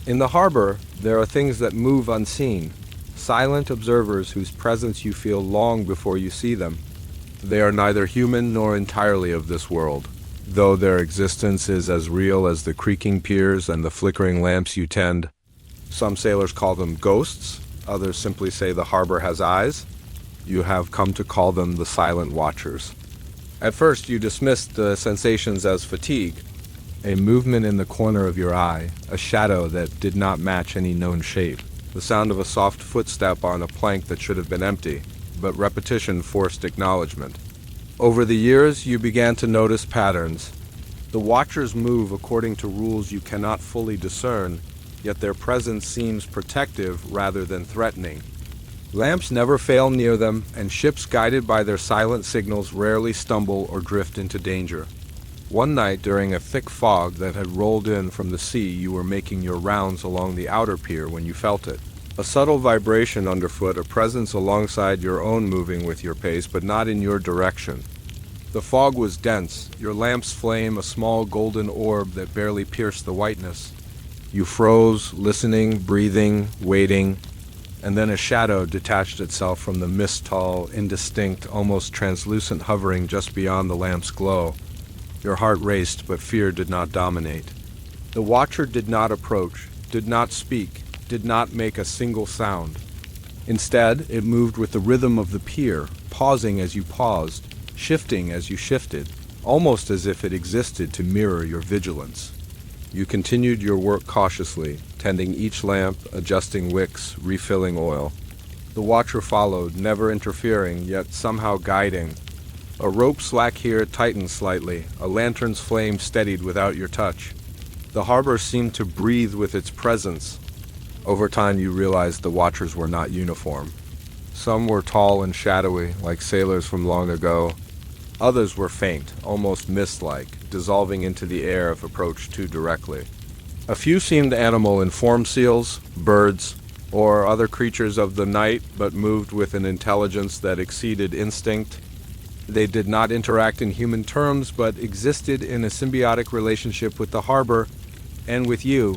A: In the harbor, there are things that move unseen, silent observers whose presence you feel long before you see them. They are neither human nor entirely of this world, though their existence is as real as the creaking piers and the flickering lamps you tend. Some sailors call them ghosts, others simply say the harbor has eyes. You have come to call them the silent watchers. At first, you dismissed the sensations as fatigue, a movement in the corner of your eye, a shadow that did not match any known shape, the sound of a soft footstep on a plank that should have been empty, but repetition forced acknowledgement. Over the years, you began to notice patterns. The watchers move according to rules you cannot fully discern, yet their presence seems protective rather than threatening. Lamps never fail near them, and ships guided by their silent signals rarely stumble or drift into danger. One night, during a thick fog that had rolled in from the sea, you were making your rounds along the outer pier when you felt it. A subtle vibration underfoot, a presence alongside your own moving with your pace, but not in your direction. The fog was dense, your lamp's flame a small golden orb that barely pierced the whiteness. You froze, listening, breathing, waiting, and then a shadow detached itself from the mist-tall, indistinct, almost translucent hovering just beyond the lamp's glow. Your heart raced, but fear did not dominate. The watcher did not approach, did not speak, did not make a single sound. Instead, it moved with the rhythm of the pier, pausing as you paused, shifting as you shifted, almost as if it existed to mirror your vigilance. You continued your work cautiously, tending each lamp, adjusting wicks, refilling oil. The watcher followed, never interfering, yet somehow guiding. A rope slack here tightened slightly, a lantern's flame steadied without your touch. The harbor seemed to breathe with its presence. Over time you realized the watchers were not uniform. Some were tall and shadowy, like sailors from long ago. Others were faint, almost mist-like, dissolving into the air if approached too directly. A few seemed animal in form seals, birds, or other creatures of the night, but moved with an intelligence that exceeded instinct. They did not interact in human terms, but existed in a symbiotic relationship with the harbor and with you.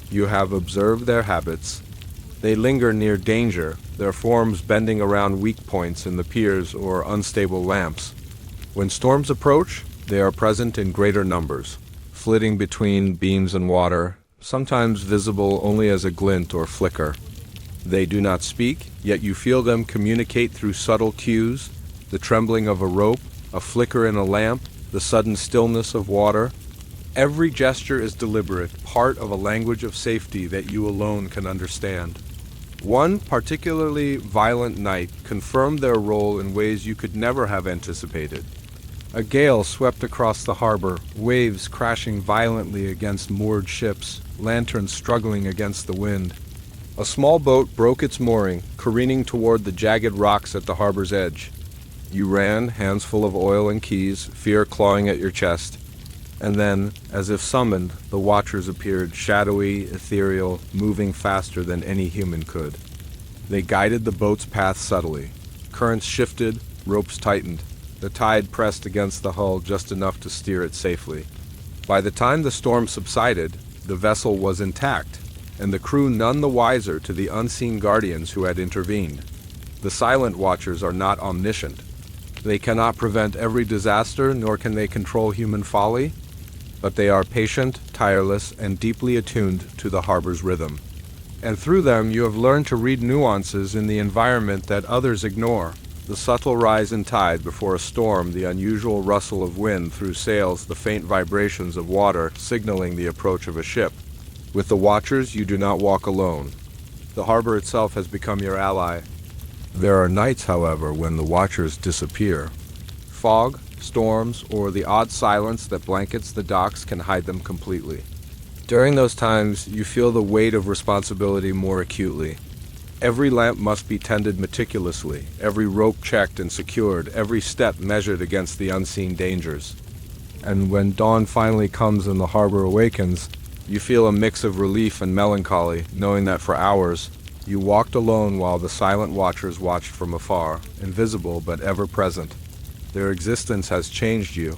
A: You have observed their habits. They linger near danger, their forms bending around weak points in the piers or unstable lamps. When storms approach, they are present in greater numbers, flitting between beams and water, sometimes visible only as a glint or flicker. They do not speak, yet you feel them communicate through subtle cues, the trembling of a rope, a flicker in a lamp, the sudden stillness of water. Every gesture is deliberate, part of a language of safety that you alone can understand. One particularly violent night confirmed their role in ways you could never have anticipated. A gale swept across the harbor, waves crashing violently against moored ships, lanterns struggling against the wind. A small boat broke its mooring, careening toward the jagged rocks at the harbor's edge. You ran, hands full of oil and keys, fear clawing at your chest. And then, as if summoned, the watchers appeared, shadowy, ethereal, moving faster than any human could. They guided the boat's path subtly. Currents shifted, ropes tightened. The tide pressed against the hull just enough to steer it safely. By the time the storm subsided, the vessel was intact, and the crew none the wiser to the unseen guardians who had intervened. The silent watchers are not omniscient. They cannot prevent every disaster, nor can they control human folly, but they are patient, tireless, and deeply attuned to the harbor's rhythm. And through them you have learned to read nuances in the environment that others ignore. The subtle rise in tide before a storm, the unusual rustle of wind through sails, the faint vibrations of water signaling the approach of a ship. With the watchers you do not walk alone. The harbor itself has become your ally. There are nights, however, when the watchers disappear. Fog, storms, or the odd silence that blankets the docks can hide them completely. During those times, you feel the weight of responsibility more acutely. Every lamp must be tended meticulously, every rope checked and secured, every step measured against the unseen dangers. And when dawn finally comes and the harbor awakens, you feel a mix of relief and melancholy, knowing that for hours, you walked alone while the silent watchers watched from afar, invisible but ever present. Their existence has changed you.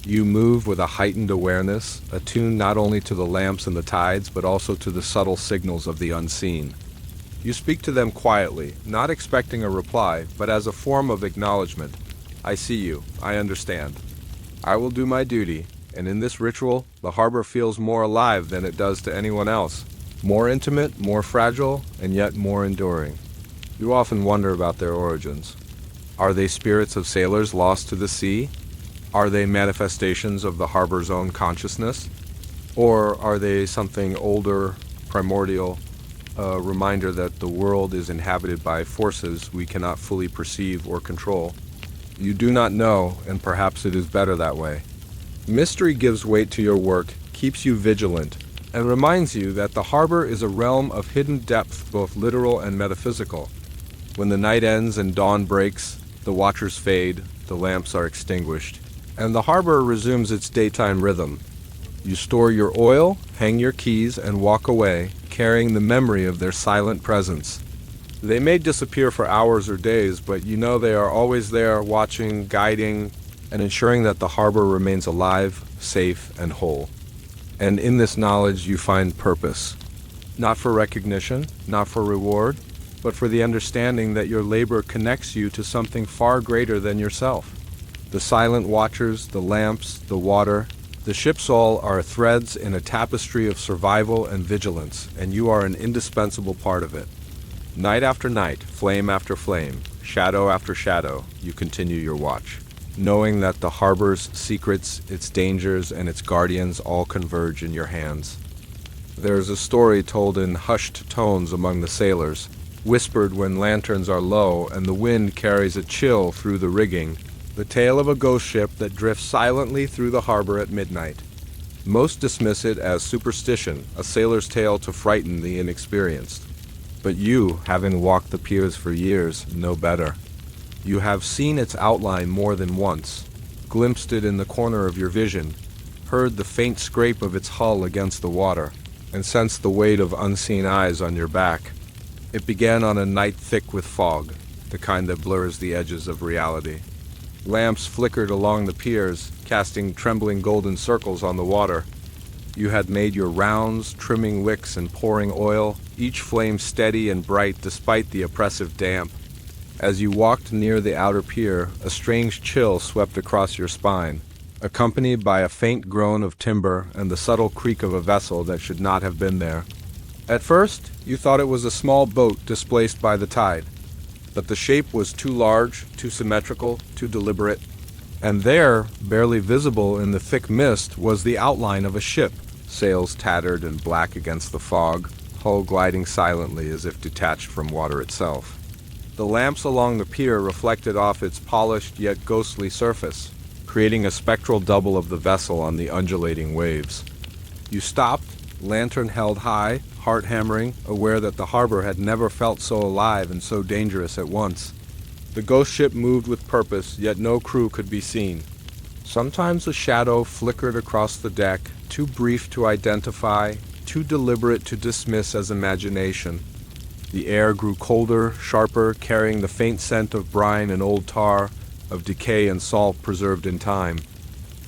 A: You move with a heightened awareness, attuned not only to the lamps and the tides, but also to the subtle signals of the unseen. You speak to them quietly, not expecting a reply, but as a form of acknowledgement. I see you. I understand. I will do my duty, and in this ritual, the harbor feels more alive than it does to anyone else. More intimate, more fragile, and yet more enduring. You often wonder about their origins. Are they spirits of sailors lost to the sea? Are they manifestations of the harbor's own consciousness? Or are they something older, primordial, a reminder that the world is inhabited by forces we cannot fully perceive or control? You do not know, and perhaps it is better that way. Mystery gives weight to your work, keeps you vigilant, and reminds you that the harbor is a realm of hidden depth, both literal and metaphysical. When the night ends and dawn breaks, the watchers fade, the lamps are extinguished, and the harbor resumes its daytime rhythm. You store your oil, hang your keys, and walk away, carrying the memory of their silent presence. They may disappear for hours or days, but you know they are always there, watching, guiding, and ensuring that the harbor remains alive, safe, and whole. And in this knowledge you find purpose. Not for recognition, not for reward, but for the understanding that your labor connects you to something far greater than yourself. The silent watchers, the lamps, the water, the ships all are threads in a tapestry of survival and vigilance, and you are an indispensable part of it. Night after night, flame after flame, shadow after shadow, you continue your watch, knowing that the harbor's secrets, its dangers, and its guardians all converge in your hands. There is a story told in hushed tones among the sailors, whispered when lanterns are low and the wind carries a chill through the rigging, the tale of a ghost ship that drifts silently through the harbor at midnight. Most dismiss it as superstition, a sailor's tale to frighten the inexperienced. But you, having walked the piers for years, know better. You have seen its outline more than once, glimpsed it in the corner of your vision, heard the faint scrape of its hull against the water, and sensed the weight of unseen eyes on your back. It began on a night thick with fog, the kind that blurs the edges of reality. Lamps flickered along the piers, casting trembling golden circles on the water. You had made your rounds, trimming wicks and pouring oil, each flame steady and bright despite the oppressive damp. As you walked near the outer pier, a strange chill swept across your spine, accompanied by a faint groan of timber and the subtle creak of a vessel that should not have been there. At first, you thought it was a small boat displaced by the tide, but the shape was too large, too symmetrical, too deliberate. And there, barely visible in the thick mist, was the outline of a ship, sails tattered and black against the fog, hull gliding silently as if detached from water itself. The lamps along the pier reflected off its polished yet ghostly surface, creating a spectral double of the vessel on the undulating waves. You stopped, lantern held high, heart hammering, aware that the harbor had never felt so alive and so dangerous at once. The ghost ship moved with purpose, yet no crew could be seen. Sometimes a shadow flickered across the deck, too brief to identify, too deliberate to dismiss as imagination. The air grew colder, sharper, carrying the faint scent of brine and old tar, of decay and salt preserved in time.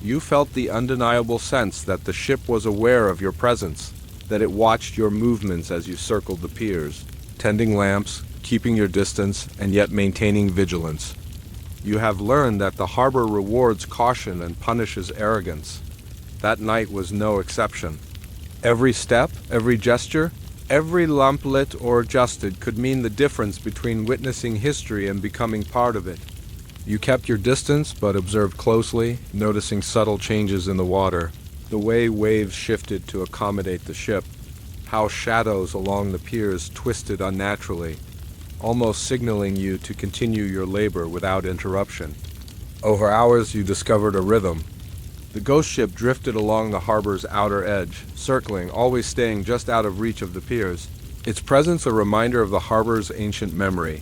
A: You felt the undeniable sense that the ship was aware of your presence, that it watched your movements as you circled the piers, tending lamps, keeping your distance, and yet maintaining vigilance. You have learned that the harbor rewards caution and punishes arrogance. That night was no exception. Every step, every gesture, every lamp lit or adjusted could mean the difference between witnessing history and becoming part of it. You kept your distance but observed closely, noticing subtle changes in the water, the way waves shifted to accommodate the ship, how shadows along the piers twisted unnaturally, almost signaling you to continue your labor without interruption. Over hours you discovered a rhythm. The ghost ship drifted along the harbor's outer edge, circling, always staying just out of reach of the piers, its presence a reminder of the harbor's ancient memory.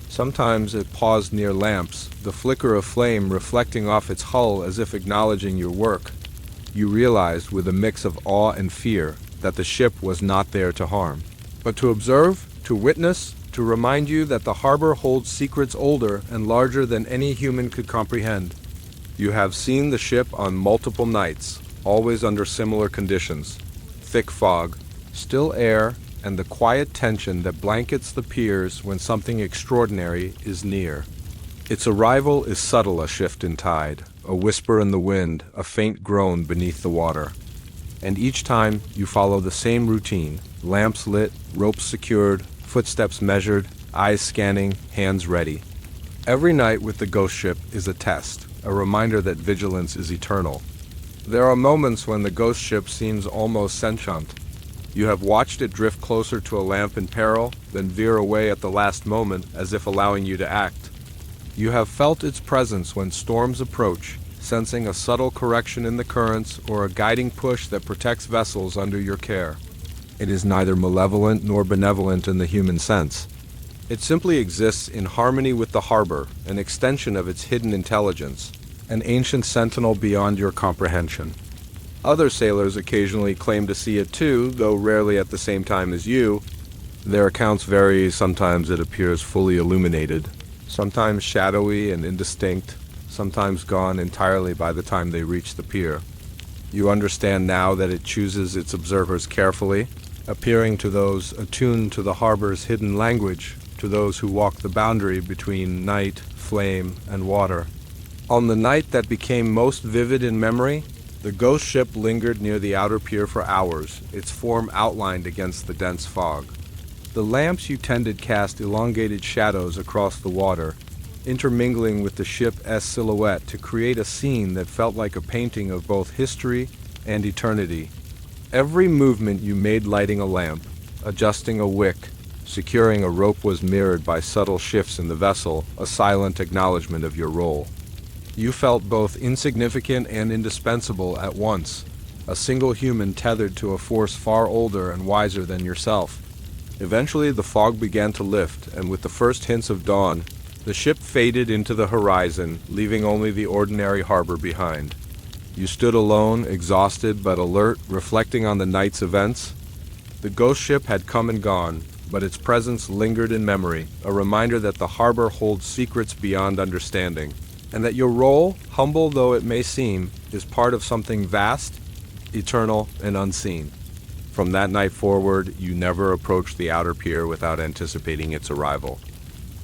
A: Sometimes it paused near lamps, the flicker of flame reflecting off its hull as if acknowledging your work. You realized, with a mix of awe and fear, that the ship was not there to harm, but to observe, to witness, to remind you that the harbor holds secrets older and larger than any human could comprehend. You have seen the ship on multiple nights, always under similar conditions: thick fog, still air, and the quiet tension that blankets the piers when something extraordinary is near. Its arrival is subtle, a shift in tide, a whisper in the wind, a faint groan beneath the water. And each time you follow the same routine, lamps lit, ropes secured, footsteps measured, eyes scanning, hands ready. Every night with the ghost ship is a test, a reminder that vigilance is eternal. There are moments when the ghost ship seems almost sentient. You have watched it drift closer to a lamp in peril, then veer away at the last moment as if allowing you to act. You have felt its presence when storms approach, sensing a subtle correction in the currents or a guiding push that protects vessels under your care. It is neither malevolent nor benevolent in the human sense. It simply exists in harmony with the harbor, an extension of its hidden intelligence, an ancient sentinel beyond your comprehension. Other sailors occasionally claim to see it too, though rarely at the same time as you. Their accounts vary. Sometimes it appears fully illuminated, sometimes shadowy and indistinct, sometimes gone entirely by the time they reach the pier. You understand now that it chooses its observers carefully, appearing to those attuned to the harbor's hidden language, to those who walk the boundary between night, flame, and water. On the night that became most vivid in memory, the ghost ship lingered near the outer pier for hours, its form outlined against the dense fog. The lamps you tended cast elongated shadows across the water, intermingling with the ship's silhouette to create a scene that felt like a painting of both history and eternity. Every movement you made lighting a lamp, adjusting a wick, securing a rope was mirrored by subtle shifts in the vessel, a silent acknowledgement of your role. You felt both insignificant and indispensable at once, a single human tethered to a force far older and wiser than yourself. Eventually the fog began to lift, and with the first hints of dawn, the ship faded into the horizon, leaving only the ordinary harbor behind. You stood alone, exhausted but alert, reflecting on the night's events. The ghost ship had come and gone, but its presence lingered in memory, a reminder that the harbor holds secrets beyond understanding, and that your role, humble though it may seem, is part of something vast, eternal, and unseen. From that night forward, you never approached the outer pier without anticipating its arrival.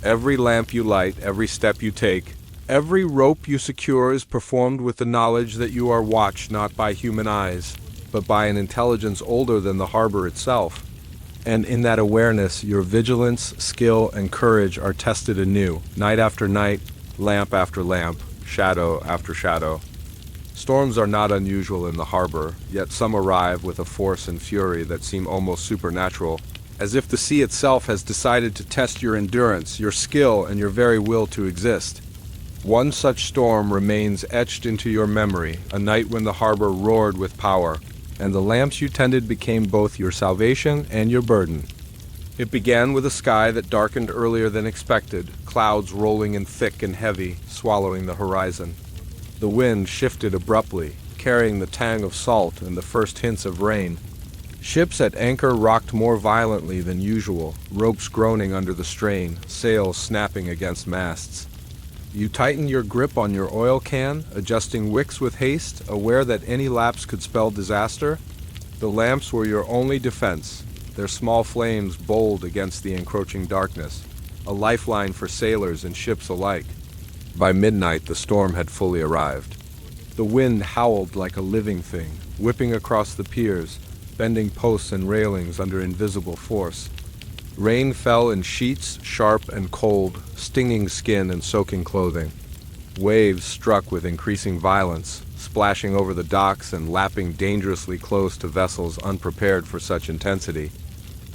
A: Every lamp you light, every step you take, every rope you secure is performed with the knowledge that you are watched not by human eyes, but by an intelligence older than the harbor itself. And in that awareness, your vigilance, skill, and courage are tested anew, night after night, lamp after lamp, shadow after shadow. Storms are not unusual in the harbor, yet some arrive with a force and fury that seem almost supernatural, as if the sea itself has decided to test your endurance, your skill, and your very will to exist. One such storm remains etched into your memory, a night when the harbor roared with power, and the lamps you tended became both your salvation and your burden. It began with a sky that darkened earlier than expected, clouds rolling in thick and heavy, swallowing the horizon. The wind shifted abruptly, carrying the tang of salt and the first hints of rain. Ships at anchor rocked more violently than usual, ropes groaning under the strain, sails snapping against masts. You tightened your grip on your oil can, adjusting wicks with haste, aware that any lapse could spell disaster. The lamps were your only defense, their small flames bold against the encroaching darkness, a lifeline for sailors and ships alike. By midnight, the storm had fully arrived. The wind howled like a living thing, whipping across the piers, bending posts and railings under invisible force. Rain fell in sheets, sharp and cold, stinging skin and soaking clothing. Waves struck with increasing violence, splashing over the docks and lapping dangerously close to vessels unprepared for such intensity.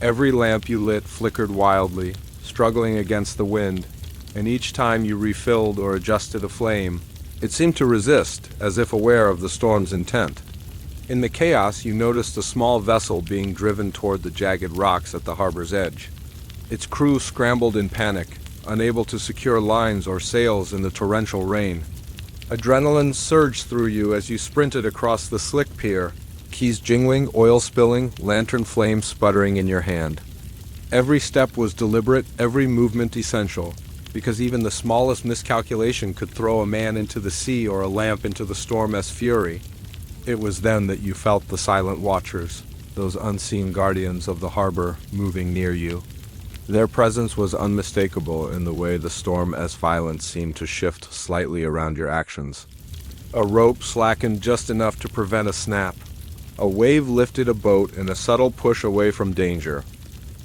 A: Every lamp you lit flickered wildly, struggling against the wind, and each time you refilled or adjusted a flame, it seemed to resist, as if aware of the storm's intent. In the chaos, you noticed a small vessel being driven toward the jagged rocks at the harbor's edge. Its crew scrambled in panic, unable to secure lines or sails in the torrential rain. Adrenaline surged through you as you sprinted across the slick pier, keys jingling, oil spilling, lantern flame sputtering in your hand. Every step was deliberate, every movement essential, because even the smallest miscalculation could throw a man into the sea or a lamp into the storm's fury. It was then that you felt the silent watchers, those unseen guardians of the harbor, moving near you. Their presence was unmistakable in the way the storm's violence seemed to shift slightly around your actions. A rope slackened just enough to prevent a snap. A wave lifted a boat in a subtle push away from danger.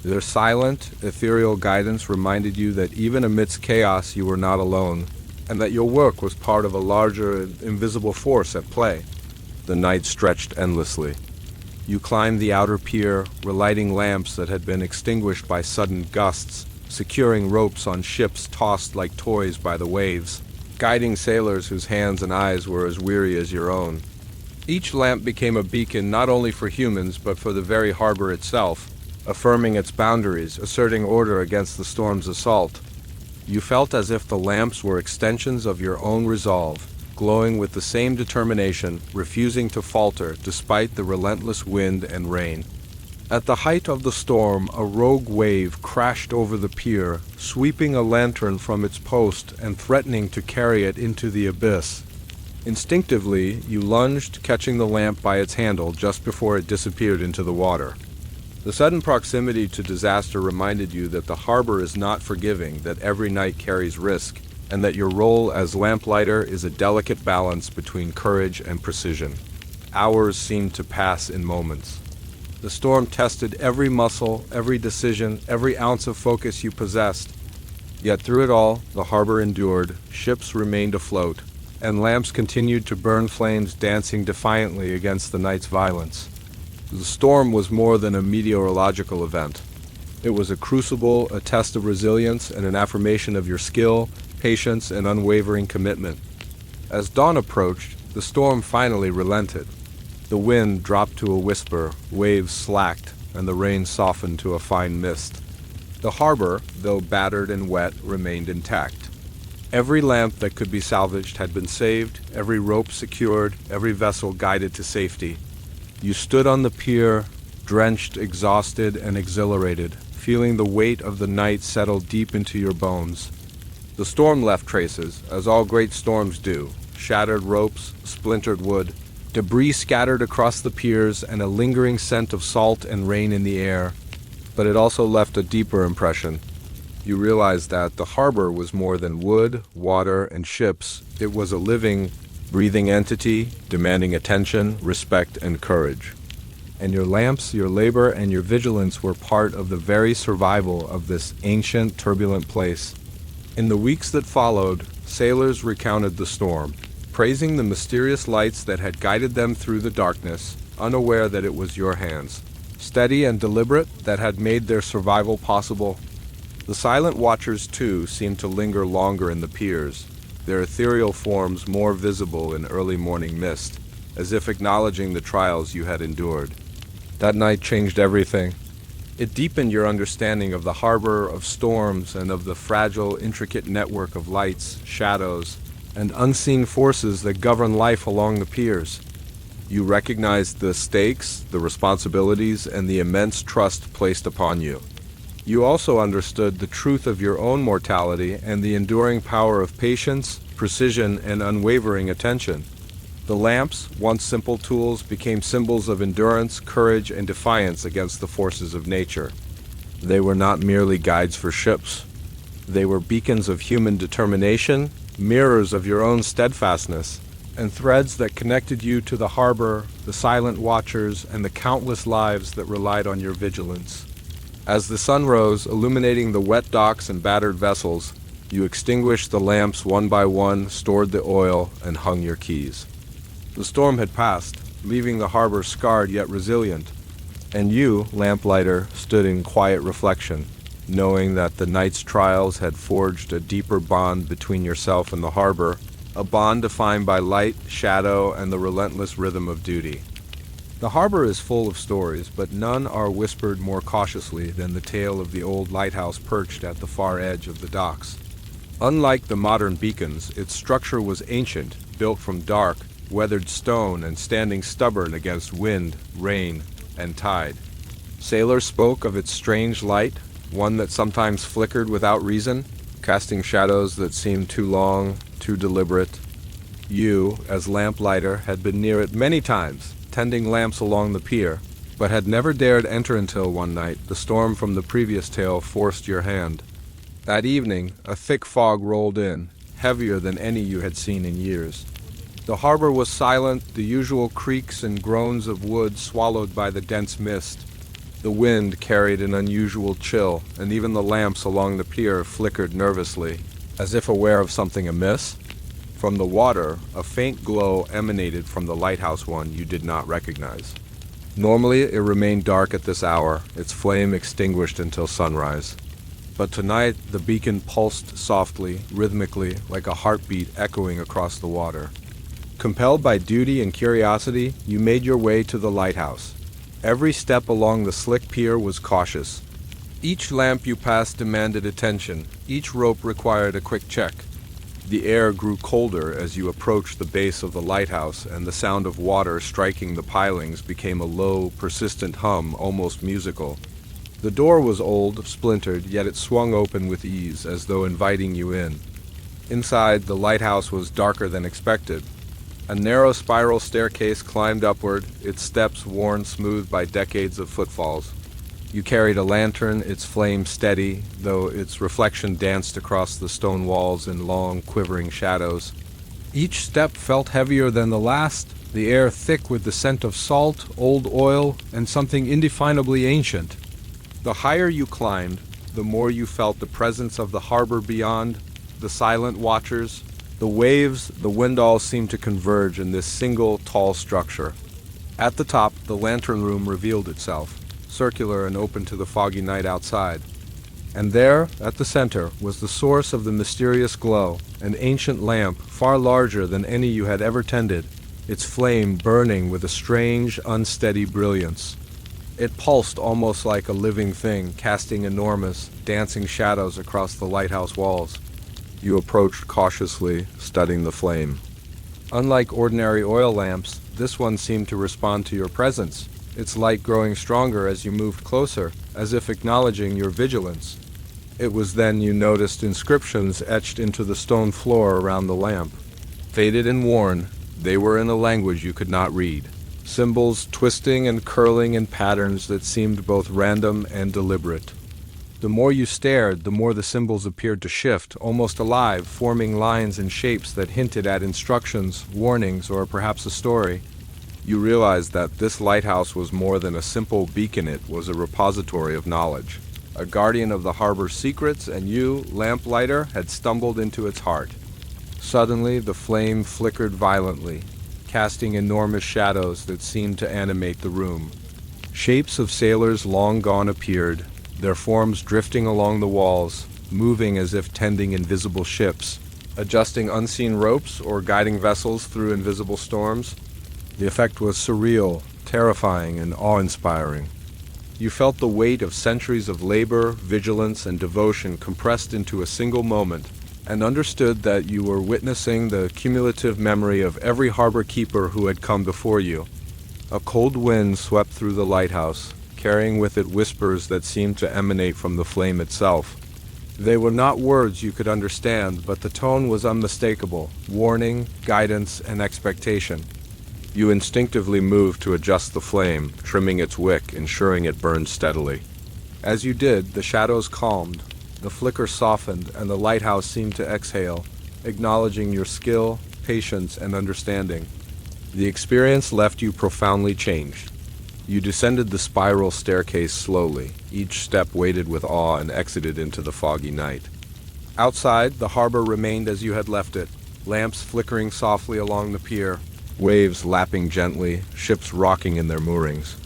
A: Their silent, ethereal guidance reminded you that even amidst chaos you were not alone, and that your work was part of a larger, invisible force at play. The night stretched endlessly. You climbed the outer pier, relighting lamps that had been extinguished by sudden gusts, securing ropes on ships tossed like toys by the waves, guiding sailors whose hands and eyes were as weary as your own. Each lamp became a beacon not only for humans but for the very harbor itself, affirming its boundaries, asserting order against the storm's assault. You felt as if the lamps were extensions of your own resolve, glowing with the same determination, refusing to falter despite the relentless wind and rain. At the height of the storm, a rogue wave crashed over the pier, sweeping a lantern from its post and threatening to carry it into the abyss. Instinctively, you lunged, catching the lamp by its handle just before it disappeared into the water. The sudden proximity to disaster reminded you that the harbor is not forgiving, that every night carries risk, and that your role as lamplighter is a delicate balance between courage and precision. Hours seemed to pass in moments. The storm tested every muscle, every decision, every ounce of focus you possessed. Yet through it all, the harbor endured, ships remained afloat, and lamps continued to burn flames dancing defiantly against the night's violence. The storm was more than a meteorological event. It was a crucible, a test of resilience, and an affirmation of your skill, patience, and unwavering commitment. As dawn approached, the storm finally relented. The wind dropped to a whisper, waves slacked, and the rain softened to a fine mist. The harbor, though battered and wet, remained intact. Every lamp that could be salvaged had been saved, every rope secured, every vessel guided to safety. You stood on the pier, drenched, exhausted, and exhilarated, feeling the weight of the night settle deep into your bones. The storm left traces, as all great storms do: shattered ropes, splintered wood, debris scattered across the piers, and a lingering scent of salt and rain in the air. But it also left a deeper impression. You realized that the harbor was more than wood, water, and ships. It was a living, breathing entity, demanding attention, respect, and courage. And your lamps, your labor, and your vigilance were part of the very survival of this ancient, turbulent place. In the weeks that followed, sailors recounted the storm, praising the mysterious lights that had guided them through the darkness, unaware that it was your hands, steady and deliberate, that had made their survival possible. The silent watchers, too, seemed to linger longer in the piers, their ethereal forms more visible in early morning mist, as if acknowledging the trials you had endured. That night changed everything. It deepened your understanding of the harbor, of storms, and of the fragile, intricate network of lights, shadows, and unseen forces that govern life along the piers. You recognized the stakes, the responsibilities, and the immense trust placed upon you. You also understood the truth of your own mortality and the enduring power of patience, precision, and unwavering attention. The lamps, once simple tools, became symbols of endurance, courage, and defiance against the forces of nature. They were not merely guides for ships. They were beacons of human determination, mirrors of your own steadfastness, and threads that connected you to the harbor, the silent watchers, and the countless lives that relied on your vigilance. As the sun rose, illuminating the wet docks and battered vessels, you extinguished the lamps one by one, stored the oil, and hung your keys. The storm had passed, leaving the harbor scarred yet resilient, and you, lamplighter, stood in quiet reflection, knowing that the night's trials had forged a deeper bond between yourself and the harbor, a bond defined by light, shadow, and the relentless rhythm of duty. The harbor is full of stories, but none are whispered more cautiously than the tale of the old lighthouse perched at the far edge of the docks. Unlike the modern beacons, its structure was ancient, built from dark, weathered stone and standing stubborn against wind, rain, and tide. Sailors spoke of its strange light, one that sometimes flickered without reason, casting shadows that seemed too long, too deliberate. You, as lamplighter, had been near it many times, tending lamps along the pier, but had never dared enter until one night the storm from the previous tale forced your hand. That evening, a thick fog rolled in, heavier than any you had seen in years. The harbor was silent, the usual creaks and groans of wood swallowed by the dense mist. The wind carried an unusual chill, and even the lamps along the pier flickered nervously, as if aware of something amiss. From the water, a faint glow emanated from the lighthouse one you did not recognize. Normally, it remained dark at this hour, its flame extinguished until sunrise. But tonight, the beacon pulsed softly, rhythmically, like a heartbeat echoing across the water. Compelled by duty and curiosity, you made your way to the lighthouse. Every step along the slick pier was cautious. Each lamp you passed demanded attention. Each rope required a quick check. The air grew colder as you approached the base of the lighthouse, and the sound of water striking the pilings became a low, persistent hum, almost musical. The door was old, splintered, yet it swung open with ease, as though inviting you in. Inside, the lighthouse was darker than expected. A narrow spiral staircase climbed upward, its steps worn smooth by decades of footfalls. You carried a lantern, its flame steady, though its reflection danced across the stone walls in long, quivering shadows. Each step felt heavier than the last, the air thick with the scent of salt, old oil, and something indefinably ancient. The higher you climbed, the more you felt the presence of the harbor beyond, the silent watchers. The waves, the wind all seemed to converge in this single, tall structure. At the top, the lantern room revealed itself, circular and open to the foggy night outside. And there, at the center, was the source of the mysterious glow, an ancient lamp far larger than any you had ever tended, its flame burning with a strange, unsteady brilliance. It pulsed almost like a living thing, casting enormous, dancing shadows across the lighthouse walls. You approached cautiously, studying the flame. Unlike ordinary oil lamps, this one seemed to respond to your presence, its light growing stronger as you moved closer, as if acknowledging your vigilance. It was then you noticed inscriptions etched into the stone floor around the lamp. Faded and worn, they were in a language you could not read. Symbols twisting and curling in patterns that seemed both random and deliberate. The more you stared, the more the symbols appeared to shift, almost alive, forming lines and shapes that hinted at instructions, warnings, or perhaps a story. You realized that this lighthouse was more than a simple beacon, it was a repository of knowledge. A guardian of the harbor's secrets, and you, Lamplighter, had stumbled into its heart. Suddenly, the flame flickered violently, casting enormous shadows that seemed to animate the room. Shapes of sailors long gone appeared, their forms drifting along the walls, moving as if tending invisible ships, adjusting unseen ropes or guiding vessels through invisible storms. The effect was surreal, terrifying, and awe-inspiring. You felt the weight of centuries of labor, vigilance, and devotion compressed into a single moment, and understood that you were witnessing the cumulative memory of every harbor keeper who had come before you. A cold wind swept through the lighthouse, carrying with it whispers that seemed to emanate from the flame itself. They were not words you could understand, but the tone was unmistakable, warning, guidance, and expectation. You instinctively moved to adjust the flame, trimming its wick, ensuring it burned steadily. As you did, the shadows calmed, the flicker softened, and the lighthouse seemed to exhale, acknowledging your skill, patience, and understanding. The experience left you profoundly changed. You descended the spiral staircase slowly, each step weighted with awe, and exited into the foggy night. Outside, the harbor remained as you had left it, lamps flickering softly along the pier, waves lapping gently, ships rocking in their moorings.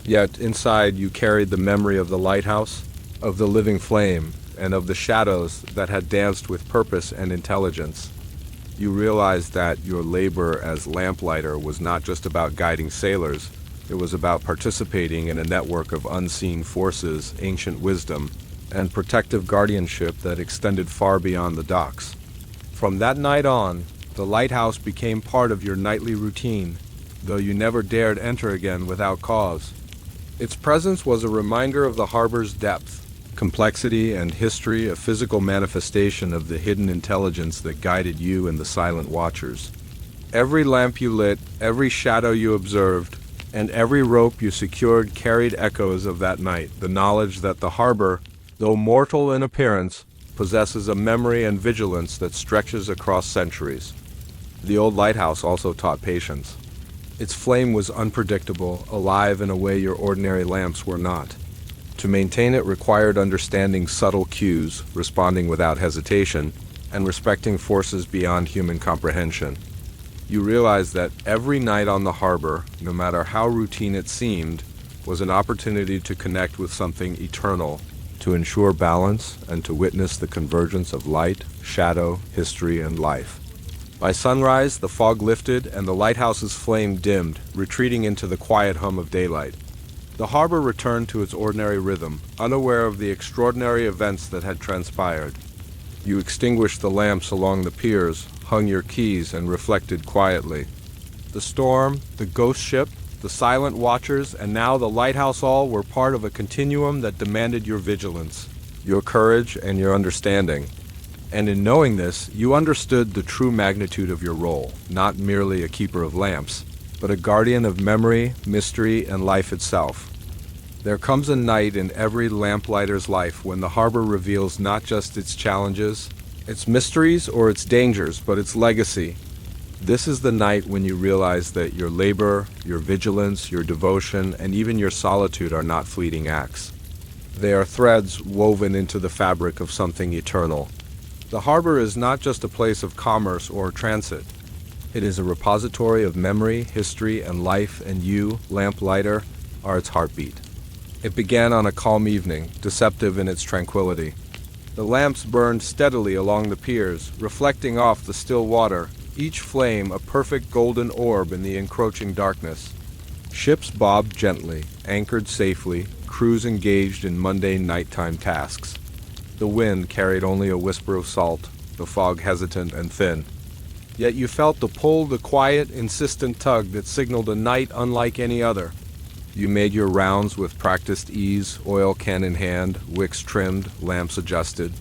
A: Yet inside you carried the memory of the lighthouse, of the living flame, and of the shadows that had danced with purpose and intelligence. You realized that your labor as lamplighter was not just about guiding sailors. It was about participating in a network of unseen forces, ancient wisdom, and protective guardianship that extended far beyond the docks. From that night on, the lighthouse became part of your nightly routine, though you never dared enter again without cause. Its presence was a reminder of the harbor's depth, complexity, and history, a physical manifestation of the hidden intelligence that guided you and the silent watchers. Every lamp you lit, every shadow you observed, and every rope you secured carried echoes of that night, the knowledge that the harbor, though mortal in appearance, possesses a memory and vigilance that stretches across centuries. The old lighthouse also taught patience. Its flame was unpredictable, alive in a way your ordinary lamps were not. To maintain it required understanding subtle cues, responding without hesitation, and respecting forces beyond human comprehension. You realized that every night on the harbor, no matter how routine it seemed, was an opportunity to connect with something eternal, to ensure balance, and to witness the convergence of light, shadow, history, and life. By sunrise, the fog lifted and the lighthouse's flame dimmed, retreating into the quiet hum of daylight. The harbor returned to its ordinary rhythm, unaware of the extraordinary events that had transpired. You extinguished the lamps along the piers, hung your keys, and reflected quietly. The storm, the ghost ship, the silent watchers, and now the lighthouse all were part of a continuum that demanded your vigilance, your courage, and your understanding. And in knowing this, you understood the true magnitude of your role, not merely a keeper of lamps, but a guardian of memory, mystery, and life itself. There comes a night in every lamplighter's life when the harbor reveals not just its challenges, its mysteries, or its dangers, but its legacy. This is the night when you realize that your labor, your vigilance, your devotion, and even your solitude are not fleeting acts. They are threads woven into the fabric of something eternal. The harbor is not just a place of commerce or transit. It is a repository of memory, history, and life, and you, lamplighter, are its heartbeat. It began on a calm evening, deceptive in its tranquility. The lamps burned steadily along the piers, reflecting off the still water, each flame a perfect golden orb in the encroaching darkness. Ships bobbed gently, anchored safely, crews engaged in mundane nighttime tasks. The wind carried only a whisper of salt, the fog hesitant and thin. Yet you felt the quiet, insistent tug that signaled a night unlike any other. You made your rounds with practiced ease, oil can in hand, wicks trimmed, lamps adjusted.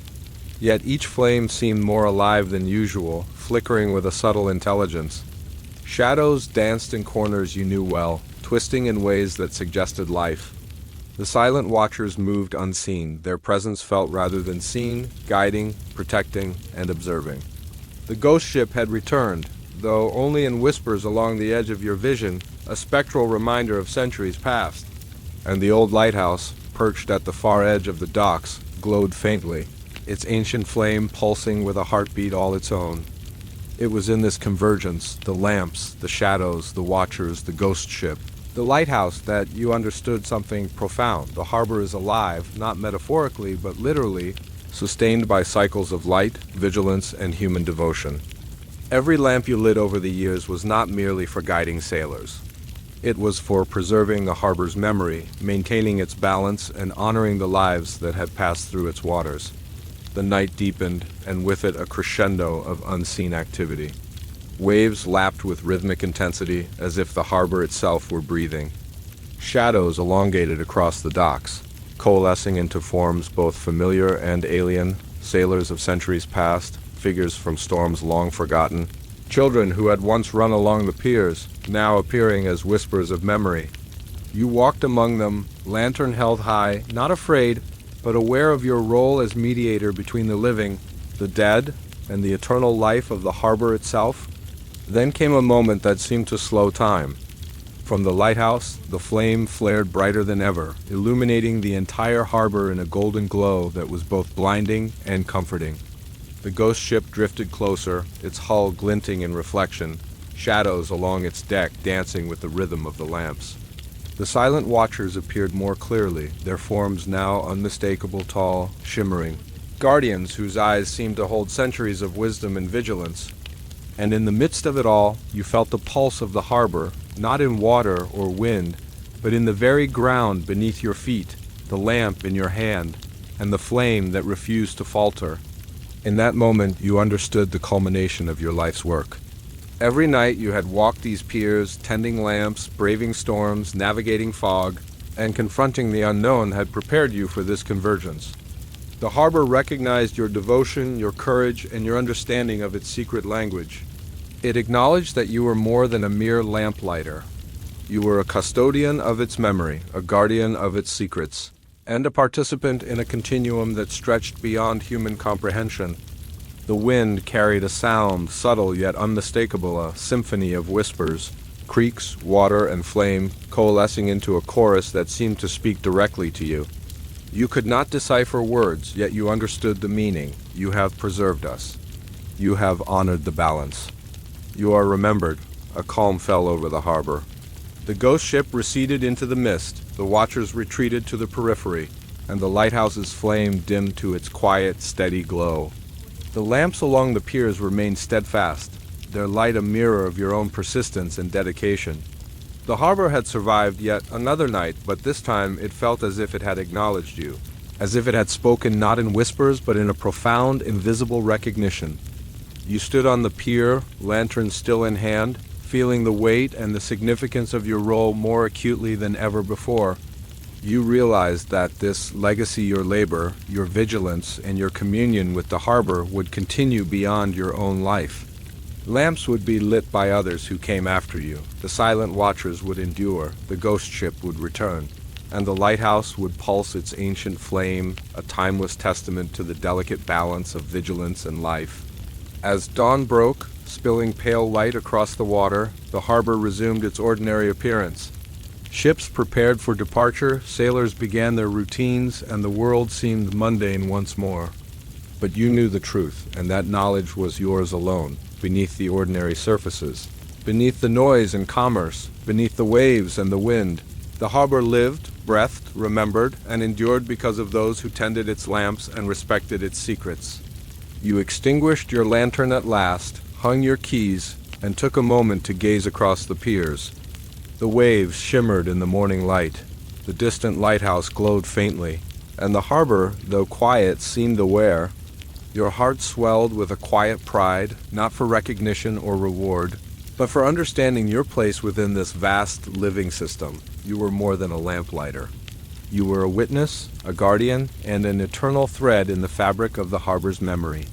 A: Yet each flame seemed more alive than usual, flickering with a subtle intelligence. Shadows danced in corners you knew well, twisting in ways that suggested life. The silent watchers moved unseen, their presence felt rather than seen, guiding, protecting, and observing. The ghost ship had returned, though only in whispers along the edge of your vision, a spectral reminder of centuries past. And the old lighthouse, perched at the far edge of the docks, glowed faintly, its ancient flame pulsing with a heartbeat all its own. It was in this convergence, the lamps, the shadows, the watchers, the ghost ship, the lighthouse, that you understood something profound. The harbor is alive, not metaphorically, but literally, sustained by cycles of light, vigilance, and human devotion. Every lamp you lit over the years was not merely for guiding sailors. It was for preserving the harbor's memory, maintaining its balance, and honoring the lives that had passed through its waters. The night deepened, and with it a crescendo of unseen activity. Waves lapped with rhythmic intensity, as if the harbor itself were breathing. Shadows elongated across the docks, coalescing into forms both familiar and alien, sailors of centuries past, figures from storms long forgotten, children who had once run along the piers, now appearing as whispers of memory. You walked among them, lantern held high, not afraid, but aware of your role as mediator between the living, the dead, and the eternal life of the harbor itself. Then came a moment that seemed to slow time. From the lighthouse, the flame flared brighter than ever, illuminating the entire harbor in a golden glow that was both blinding and comforting. The ghost ship drifted closer, its hull glinting in reflection, shadows along its deck dancing with the rhythm of the lamps. The silent watchers appeared more clearly, their forms now unmistakable, tall, shimmering. Guardians whose eyes seemed to hold centuries of wisdom and vigilance. And in the midst of it all, you felt the pulse of the harbor, not in water or wind, but in the very ground beneath your feet, the lamp in your hand, and the flame that refused to falter. In that moment, you understood the culmination of your life's work. Every night you had walked these piers, tending lamps, braving storms, navigating fog, and confronting the unknown had prepared you for this convergence. The harbor recognized your devotion, your courage, and your understanding of its secret language. It acknowledged that you were more than a mere lamplighter. You were a custodian of its memory, a guardian of its secrets, and a participant in a continuum that stretched beyond human comprehension. The wind carried a sound, subtle yet unmistakable, a symphony of whispers. creeks, water, and flame coalescing into a chorus that seemed to speak directly to you. You could not decipher words, yet you understood the meaning. You have preserved us. You have honored the balance. You are remembered. A calm fell over the harbor. The ghost ship receded into the mist, the watchers retreated to the periphery, and the lighthouse's flame dimmed to its quiet, steady glow. The lamps along the piers remained steadfast, their light a mirror of your own persistence and dedication. The harbor had survived yet another night, but this time it felt as if it had acknowledged you, as if it had spoken not in whispers but in a profound, invisible recognition. You stood on the pier, lantern still in hand, feeling the weight and the significance of your role more acutely than ever before. You realized that this legacy, your labor, your vigilance, and your communion with the harbor would continue beyond your own life. Lamps would be lit by others who came after you, the silent watchers would endure, the ghost ship would return, and the lighthouse would pulse its ancient flame, a timeless testament to the delicate balance of vigilance and life. As dawn broke, spilling pale light across the water, the harbor resumed its ordinary appearance. Ships prepared for departure, sailors began their routines, and the world seemed mundane once more. But you knew the truth, and that knowledge was yours alone, beneath the ordinary surfaces, beneath the noise and commerce, beneath the waves and the wind. The harbor lived, breathed, remembered, and endured because of those who tended its lamps and respected its secrets. You extinguished your lantern at last, hung your keys, and took a moment to gaze across the piers. The waves shimmered in the morning light, the distant lighthouse glowed faintly, and the harbor, though quiet, seemed aware. Your heart swelled with a quiet pride, not for recognition or reward, but for understanding your place within this vast living system. You were more than a lamplighter. You were a witness, a guardian, and an eternal thread in the fabric of the harbor's memory.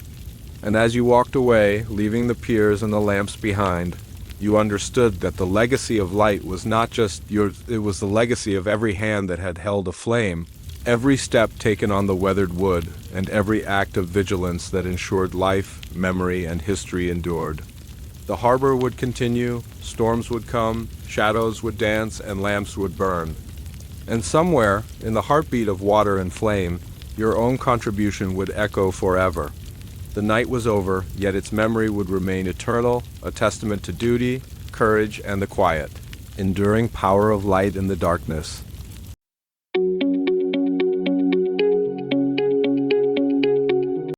A: And as you walked away, leaving the piers and the lamps behind, you understood that the legacy of light was not just yours, it was the legacy of every hand that had held a flame, every step taken on the weathered wood, and every act of vigilance that ensured life, memory, and history endured. The harbor would continue, storms would come, shadows would dance, and lamps would burn. And somewhere, in the heartbeat of water and flame, your own contribution would echo forever. The night was over, yet its memory would remain eternal, a testament to duty, courage, and the quiet, enduring power of light in the darkness.